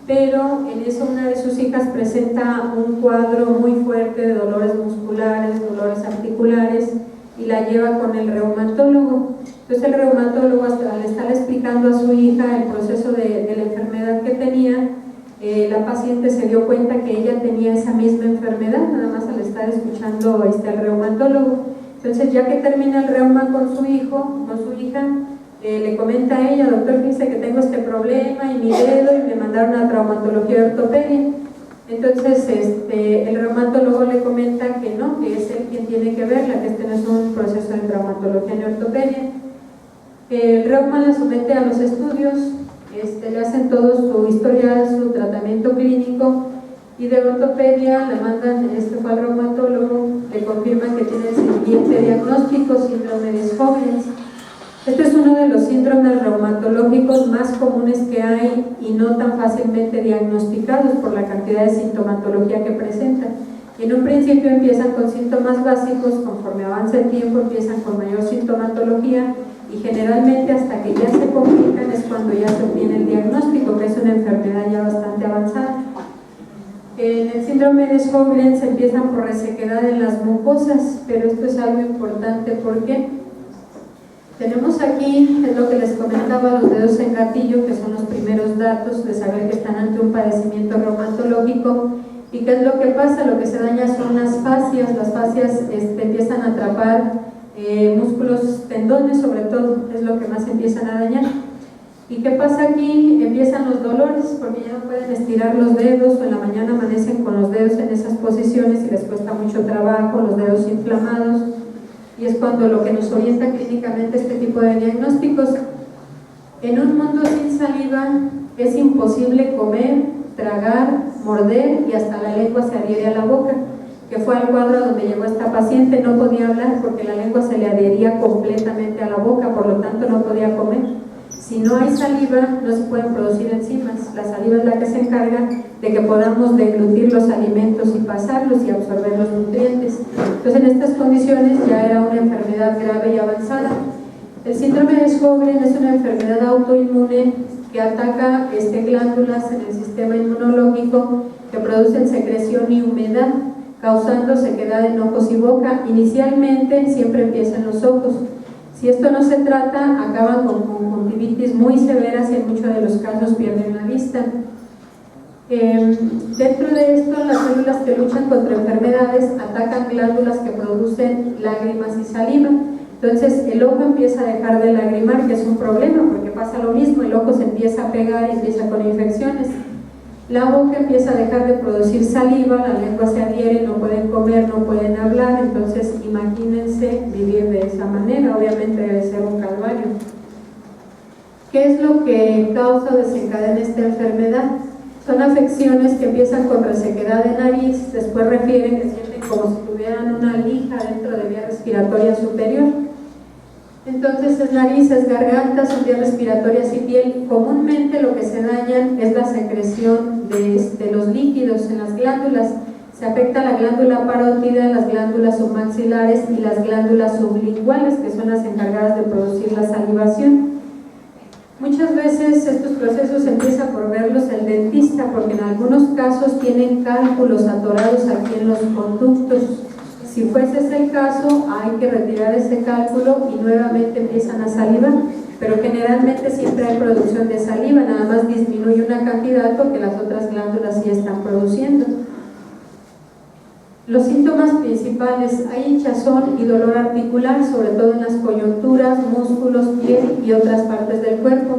pero en eso una de sus hijas presenta un cuadro muy fuerte de dolores musculares, dolores articulares, y la lleva con el reumatólogo. Entonces el reumatólogo, hasta le está explicando a su hija el proceso de la enfermedad que tenía, la paciente se dio cuenta que ella tenía esa misma enfermedad, nada más al estar escuchando al reumatólogo. Entonces ya que termina el reuma con su hijo, con su hija, le comenta a ella: doctor, fíjese que tengo este problema y mi dedo, y me mandaron a traumatología y ortopedia. Entonces el reumatólogo le comenta que no, que es él quien tiene que verla, que este no es un proceso de traumatología ni ortopedia. El reuma la somete a los estudios, le hacen todo su historial, su tratamiento clínico, y de ortopedia la mandan fue al reumatólogo, le confirman que tiene el siguiente diagnóstico: síndrome de Sjögren's. Este es uno de los síndromes reumatológicos más comunes que hay y no tan fácilmente diagnosticados por la cantidad de sintomatología que presentan. En un principio empiezan con síntomas básicos, conforme avanza el tiempo empiezan con mayor sintomatología y generalmente hasta que ya se complican es cuando ya se obtiene el diagnóstico, que es una enfermedad ya bastante avanzada. En el síndrome de Sjögren's se empiezan por resequedad en las mucosas, pero esto es algo importante porque tenemos aquí, es lo que les comentaba, los dedos en gatillo, que son los primeros datos de saber que están ante un padecimiento reumatológico. ¿Y qué es lo que pasa? Lo que se daña son las fascias empiezan a atrapar músculos, tendones sobre todo, es lo que más empiezan a dañar. ¿Y qué pasa aquí? Empiezan los dolores, porque ya no pueden estirar los dedos, o en la mañana amanecen con los dedos en esas posiciones y les cuesta mucho trabajo, los dedos inflamados. Y es cuando lo que nos orienta clínicamente este tipo de diagnósticos. En un mundo sin saliva es imposible comer, tragar, morder y hasta la lengua se adhiere a la boca, que fue al cuadro donde llegó esta paciente. No podía hablar porque la lengua se le adhería completamente a la boca, por lo tanto no podía comer. Si no hay saliva, no se pueden producir enzimas. La saliva es la que se encarga de que podamos deglutir los alimentos y pasarlos y absorber los nutrientes. Entonces, en estas condiciones ya era una enfermedad grave y avanzada. El síndrome de Sjögren's es una enfermedad autoinmune que ataca glándulas en el sistema inmunológico que producen secreción y humedad, causando sequedad en ojos y boca. Inicialmente siempre empieza en los ojos. Si esto no se trata, acaban con conjuntivitis muy severas y en muchos de los casos pierden la vista. Dentro de esto, las células que luchan contra enfermedades atacan glándulas que producen lágrimas y saliva. Entonces el ojo empieza a dejar de lagrimar, que es un problema porque pasa lo mismo, el ojo se empieza a pegar y empieza con infecciones. La boca empieza a dejar de producir saliva, la lengua se adhiere, no pueden comer, no pueden hablar. Entonces imagínense vivir de esa manera, obviamente debe ser un calvario. ¿Qué es lo que causa o desencadena esta enfermedad? Son afecciones que empiezan con resequedad de nariz, después refieren que sienten como si tuvieran una lija dentro de vía respiratoria superior. Entonces es nariz, es garganta, son vías respiratorias y piel. Comúnmente lo que se dañan es la secreción de los líquidos en las glándulas. Se afecta la glándula parótida, las glándulas submaxilares y las glándulas sublinguales, que son las encargadas de producir la salivación. Muchas veces estos procesos empieza por verlos el dentista, porque en algunos casos tienen cálculos atorados aquí en los conductos. Si fuese ese el caso, hay que retirar ese cálculo y nuevamente empiezan a salivar, pero generalmente siempre hay producción de saliva, nada más disminuye una cantidad porque las otras glándulas sí están produciendo. Los síntomas principales: hay hinchazón y dolor articular, sobre todo en las coyunturas, músculos, piel y otras partes del cuerpo.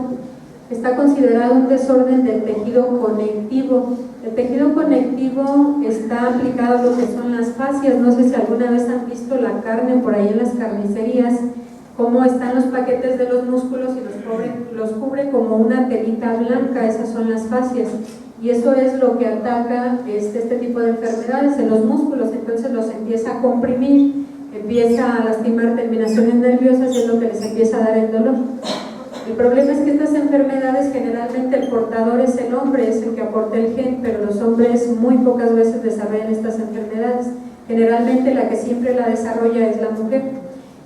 Está considerado un desorden del tejido conectivo. El tejido conectivo está aplicado a lo que son las fascias. No sé si alguna vez han visto la carne por ahí en las carnicerías, cómo están los paquetes de los músculos y los cubre como una telita blanca. Esas son las fascias. Y eso es lo que ataca este tipo de enfermedades en los músculos. Entonces los empieza a comprimir, empieza a lastimar terminaciones nerviosas y es lo que les empieza a dar el dolor. El problema es que estas enfermedades, generalmente el portador es el hombre, es el que aporta el gen, pero los hombres muy pocas veces desarrollan estas enfermedades. Generalmente la que siempre la desarrolla es la mujer.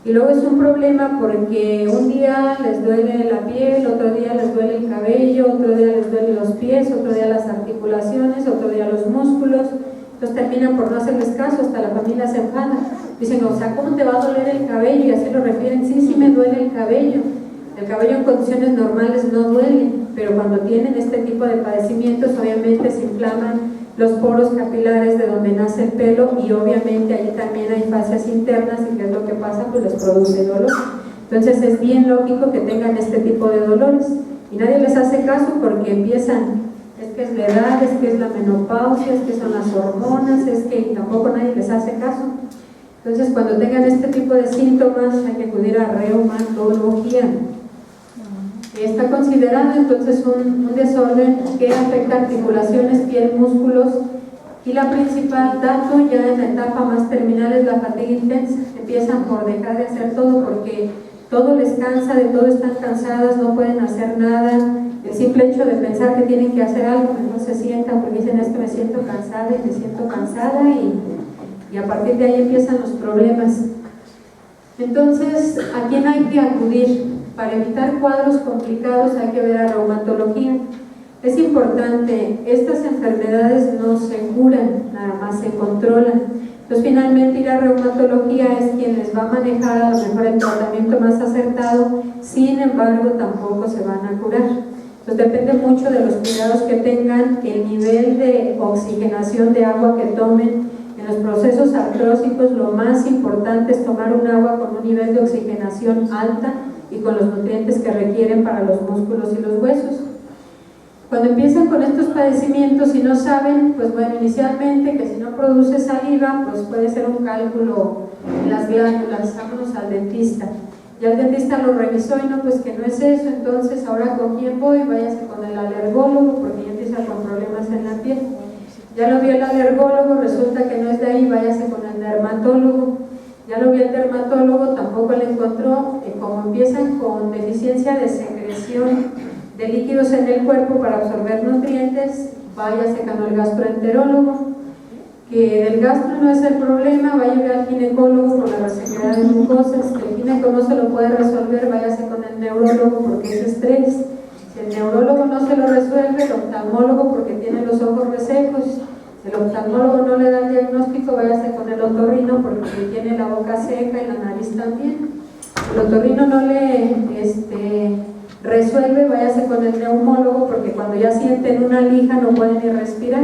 Y luego es un problema porque un día les duele la piel, otro día les duele el cabello, otro día les duele los pies, otro día las articulaciones, otro día los músculos. Entonces terminan por no hacerles caso, hasta la familia se enfada. Dicen, o sea, ¿cómo te va a doler el cabello? Y así lo refieren, sí me duele el cabello. El cabello en condiciones normales no duele, pero cuando tienen este tipo de padecimientos, obviamente se inflaman los poros capilares de donde nace el pelo y obviamente ahí también hay fascias internas y ¿qué es lo que pasa? Pues les produce dolor. Entonces es bien lógico que tengan este tipo de dolores y nadie les hace caso porque empiezan, es que es la edad, es que es la menopausia, es que son las hormonas, es que y tampoco nadie les hace caso. Entonces cuando tengan este tipo de síntomas hay que acudir a reumatología. Está considerado entonces un desorden que afecta articulaciones, piel, músculos y la principal dato ya en la etapa más terminal es la fatiga intensa. Empiezan por dejar de hacer todo porque todo les cansa, de todo están cansadas, no pueden hacer nada. El simple hecho de pensar que tienen que hacer algo, no se sientan porque dicen es que me siento cansada y me siento cansada y a partir de ahí empiezan los problemas. Entonces, ¿a quién hay que acudir? Para evitar cuadros complicados hay que ver a reumatología. Es importante, estas enfermedades no se curan, nada más se controlan. Entonces finalmente ir a reumatología es quien les va a manejar a lo mejor el tratamiento más acertado, sin embargo tampoco se van a curar. Entonces depende mucho de los cuidados que tengan, el nivel de oxigenación de agua que tomen. En los procesos artrósicos lo más importante es tomar un agua con un nivel de oxigenación alta y con los nutrientes que requieren para los músculos y los huesos. Cuando empiezan con estos padecimientos y no saben, pues bueno, inicialmente que si no produce saliva, pues puede ser un cálculo en las glándulas, vámonos al dentista. Ya el dentista lo revisó y no, pues que no es eso, entonces ahora con quién voy, váyase con el alergólogo porque ya empieza con problemas en la piel. Ya lo vio el alergólogo, resulta que no es de ahí, váyase con el dermatólogo. Ya lo vio el dermatólogo, tampoco le encontró, como empiezan con deficiencia de secreción de líquidos en el cuerpo para absorber nutrientes, váyase con el gastroenterólogo, que del gastro no es el problema, vaya a ver al ginecólogo por la resequedad de mucosas, que el gineco no se lo puede resolver, váyase con el neurólogo porque es estrés, si el neurólogo no se lo resuelve, el oftalmólogo porque tiene los ojos resecos. El oftalmólogo no le da el diagnóstico, váyase con el otorrino porque tiene la boca seca y la nariz también. El otorrino no le resuelve, váyase con el neumólogo porque cuando ya sienten una lija no pueden ni respirar.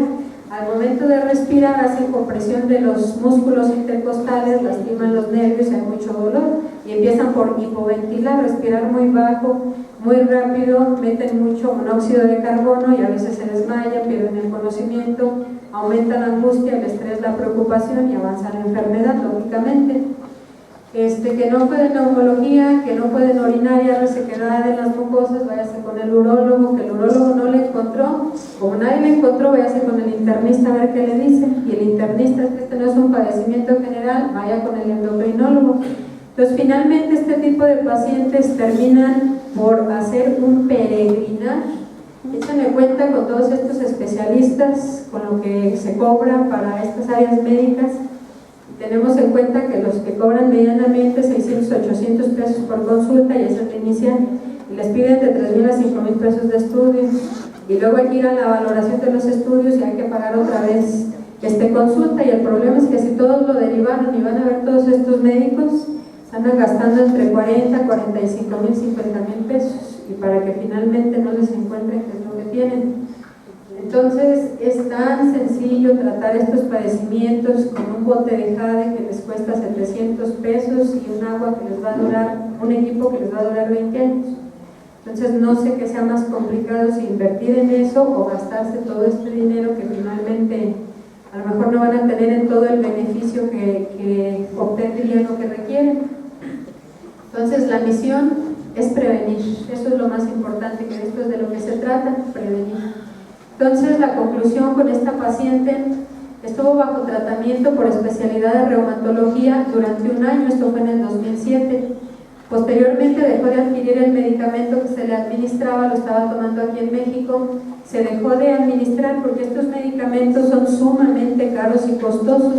Al momento de respirar hacen compresión de los músculos intercostales, lastiman los nervios, hay mucho dolor y empiezan por hipoventilar, respirar muy bajo, muy rápido, meten mucho monóxido de carbono y a veces se desmayan, pierden el conocimiento, aumenta la angustia, el estrés, la preocupación y avanza la enfermedad, lógicamente. Que no pueden neumología, que no pueden urinaria, resequedad en las mucosas, váyase con el urólogo, que el urólogo no le encontró, como nadie le encontró, váyase con el internista a ver qué le dice, y el internista es que este no es un padecimiento general, vaya con el endocrinólogo. Entonces finalmente este tipo de pacientes terminan por hacer un peregrinar. Échenle cuenta con todos estos especialistas, con lo que se cobra para estas áreas médicas. Tenemos en cuenta que los que cobran medianamente 600, 800 pesos por consulta, y esa es la inicial, y les piden de 3,000 a 5,000 pesos de estudios, y luego hay que ir a la valoración de los estudios y hay que pagar otra vez consulta, y el problema es que si todos lo derivaron y van a ver todos estos médicos, andan gastando entre 40, 45 mil, 50 mil pesos, y para que finalmente no les encuentren qué es lo que tienen. Entonces es tan sencillo tratar estos padecimientos con un bote de jade que les cuesta 700 pesos y un agua que les va a durar, un equipo que les va a durar 20 años. Entonces no sé qué sea más complicado, si invertir en eso o gastarse todo este dinero que finalmente a lo mejor no van a tener en todo el beneficio que obtendrían o que requieren. Entonces la misión es prevenir, eso es lo más importante, que esto es de lo que se trata, prevenir. Entonces la conclusión con esta paciente: estuvo bajo tratamiento por especialidad de reumatología durante un año, esto fue en el 2007. Posteriormente dejó de adquirir el medicamento que se le administraba, lo estaba tomando aquí en México, se dejó de administrar porque estos medicamentos son sumamente caros y costosos.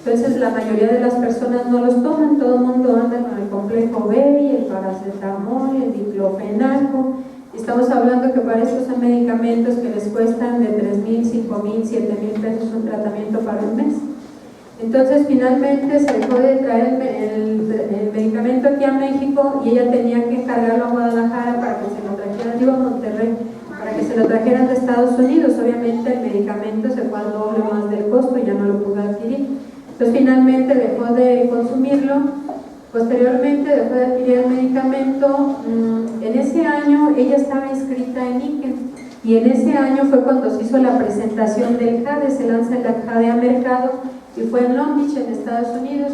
Entonces la mayoría de las personas no los toman, todo el mundo anda con el complejo B y el paracetamol, el diclofenaco. Estamos hablando que para estos son medicamentos que les cuestan de 3,000, 5,000, 7,000 pesos un tratamiento para un mes. Entonces finalmente se dejó de traer el medicamento aquí a México y ella tenía que cargarlo a Guadalajara para que se lo trajeran, digo a Monterrey, para que se lo trajeran de Estados Unidos. Obviamente el medicamento se fue al doble más del costo y ya no lo pudo adquirir. Entonces finalmente dejó de consumirlo. Posteriormente dejó de adquirir el medicamento. En ese año ella estaba inscrita en IKEN y en ese año fue cuando se hizo la presentación del JADE, se lanza el JADE a mercado y fue en Long Beach, en Estados Unidos.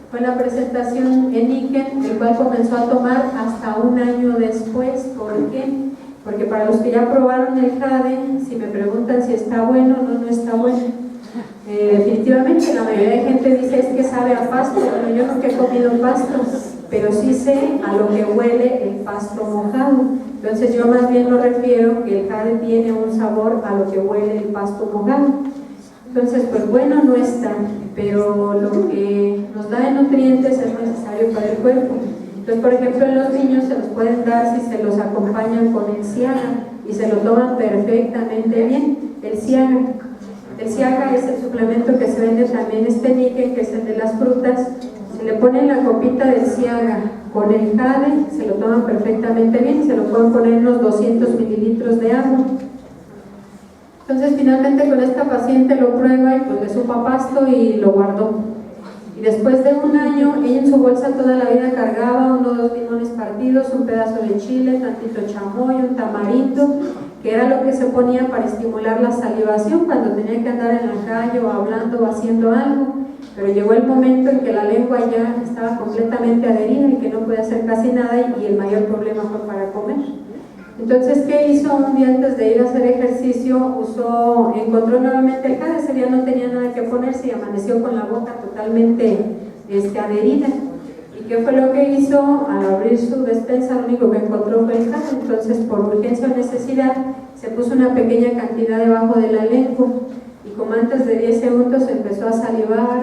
Fue la presentación en IKEN, el cual comenzó a tomar hasta un año después. ¿Por qué? Porque para los que ya probaron el JADE, si me preguntan si está bueno, no está bueno. Definitivamente la mayoría de gente dice es que sabe a pasto. Bueno, yo nunca he comido pasto, pero sí sé a lo que huele el pasto mojado. Entonces yo más bien lo refiero que el jade tiene un sabor a lo que huele el pasto mojado. Entonces pues bueno, no está, pero lo que nos da de nutrientes es necesario para el cuerpo. Entonces por ejemplo en los niños se los pueden dar si se los acompañan con el Ciaga y se lo toman perfectamente bien. El Ciaga es el suplemento que se vende también, Níquel, que es el de las frutas. Se le pone la copita del Ciaga con el jade, se lo toman perfectamente bien y se lo pueden poner unos 200 mililitros de agua. Entonces finalmente con esta paciente lo prueba y pues le supo a pasto y lo guardó. Y después de un año, ella en su bolsa toda la vida cargaba 1 o 2 limones partidos, un pedazo de chile, tantito chamoy, un tamarindo, que era lo que se ponía para estimular la salivación cuando tenía que andar en la calle o hablando o haciendo algo. Pero llegó el momento en que la lengua ya estaba completamente adherida y que no podía hacer casi nada y el mayor problema fue para comer. Entonces, ¿qué hizo? Un día antes de ir a hacer ejercicio, encontró nuevamente el jade. Ese día no tenía nada que ponerse y amaneció con la boca totalmente adherida. ¿Y qué fue lo que hizo? Al abrir su despensa, lo único que encontró fue el jade. Entonces, por urgencia o necesidad, se puso una pequeña cantidad debajo de la lengua y como antes de 10 segundos empezó a salivar,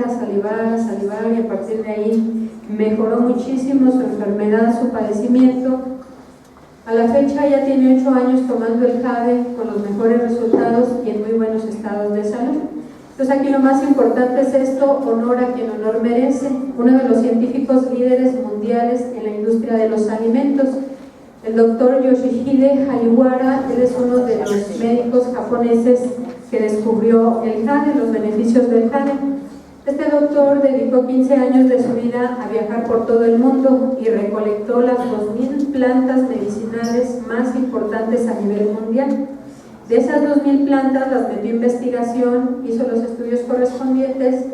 y a partir de ahí mejoró muchísimo su enfermedad, su padecimiento. A la fecha ya tiene 8 años tomando el jade con los mejores resultados y en muy buenos estados de salud. Entonces aquí lo más importante es esto: honor a quien honor merece. Uno de los científicos líderes mundiales en la industria de los alimentos, el doctor Yoshihide Hagiwara, él es uno de los médicos japoneses que descubrió el jade, los beneficios del jade. Este doctor dedicó 15 años de su vida a viajar por todo el mundo y recolectó las 2,000 plantas medicinales más importantes a nivel mundial. De esas 2,000 plantas las metió a investigación, hizo los estudios correspondientes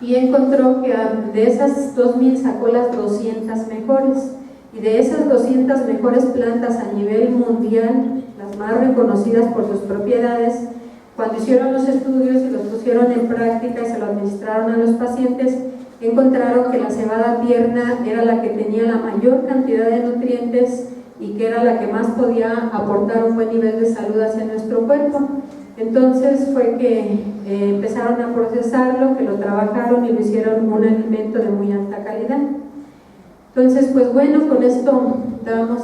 y encontró que de esas 2,000 sacó las 200 mejores. Y de esas 200 mejores plantas a nivel mundial, las más reconocidas por sus propiedades, cuando hicieron los estudios y los pusieron en práctica y se lo administraron a los pacientes, encontraron que la cebada tierna era la que tenía la mayor cantidad de nutrientes y que era la que más podía aportar un buen nivel de salud hacia nuestro cuerpo. Entonces fue que empezaron a procesarlo, que lo trabajaron y lo hicieron un alimento de muy alta calidad. Entonces, pues bueno, con esto damos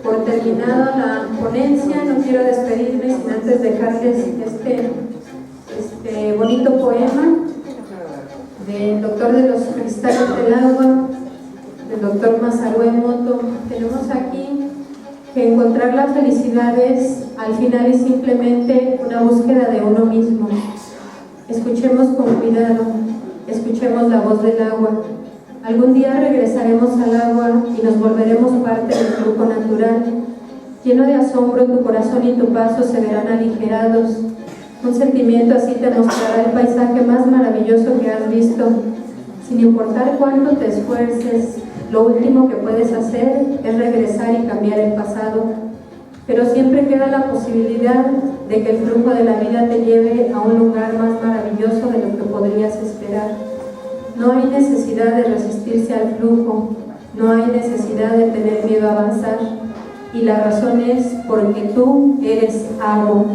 por terminada la ponencia. No quiero despedirme sin antes dejarles este bonito poema del doctor de los cristianos. Estados del Agua, del doctor Masaru Emoto. Tenemos aquí que encontrar la felicidad al final es simplemente una búsqueda de uno mismo. Escuchemos con cuidado, escuchemos la voz del agua. Algún día regresaremos al agua y nos volveremos parte del flujo natural. Lleno de asombro, tu corazón y tu paso se verán aligerados. Un sentimiento así te mostrará el paisaje más maravilloso que has visto. Sin importar cuánto te esfuerces, lo último que puedes hacer es regresar y cambiar el pasado. Pero siempre queda la posibilidad de que el flujo de la vida te lleve a un lugar más maravilloso de lo que podrías esperar. No hay necesidad de resistirse al flujo, no hay necesidad de tener miedo a avanzar. Y la razón es porque tú eres agua.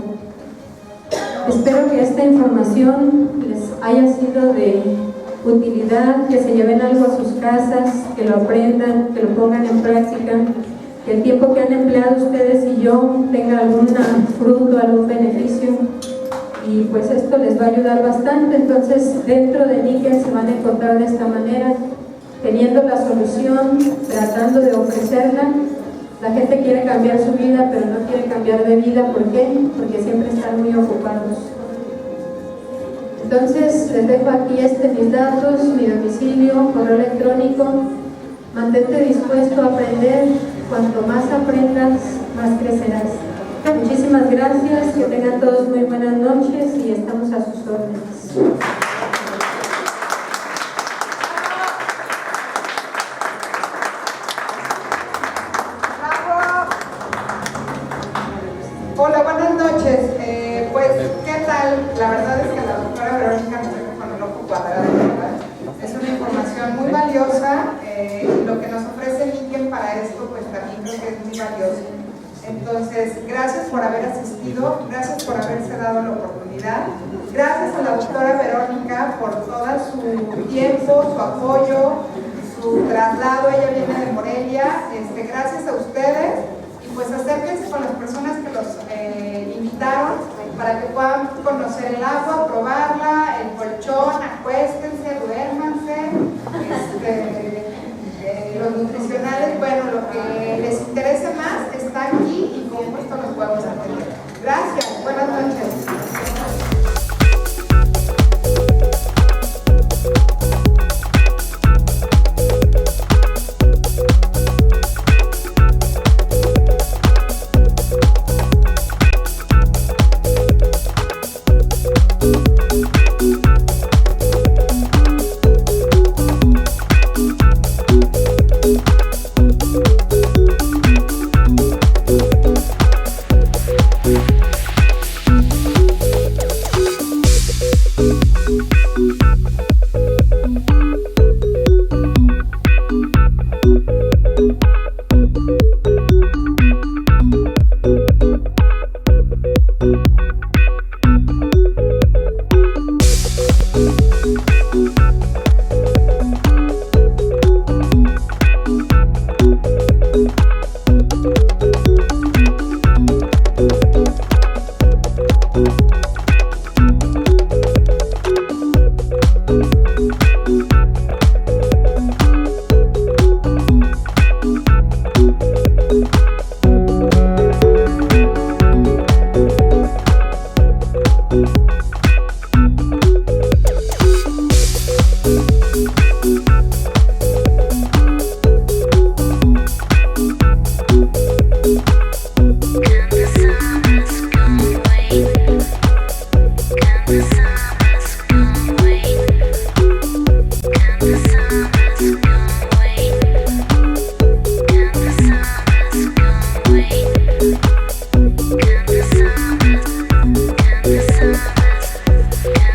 Espero que esta información les haya sido de utilidad, que se lleven algo a sus casas, que lo aprendan, que lo pongan en práctica, que el tiempo que han empleado ustedes y yo tenga algún fruto, algún beneficio, y pues esto les va a ayudar bastante. Entonces dentro de Níquel se van a encontrar de esta manera, teniendo la solución, tratando de ofrecerla. La gente quiere cambiar su vida, pero no quiere cambiar de vida. ¿Por qué? Porque siempre están muy ocupados. Entonces les dejo aquí mis datos, mi domicilio, correo electrónico. Mantente dispuesto a aprender. Cuanto más aprendas, más crecerás. Muchísimas gracias, que tengan todos muy buenas noches y estamos a sus órdenes. Hola, buenas noches. Pues, ¿qué tal? La verdad es que la doctora Verónica nos dejó con un ojo cuadrado, ¿verdad? Es una información muy valiosa. Lo que nos ofrece Níquel para esto, pues también creo que es muy valioso. Entonces, gracias por haber asistido, gracias por haberse dado la oportunidad. Gracias a la doctora Verónica por todo su tiempo, su apoyo, su traslado. Ella viene de Morelia. Gracias a ustedes. Pues acérquense con las personas que los invitaron para que puedan conocer el agua, probarla, el colchón, acuéstense, duérmanse, los nutricionales, bueno, lo que les interese más está aquí y con gusto los podemos atender. Gracias, buenas noches.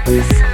Can the sun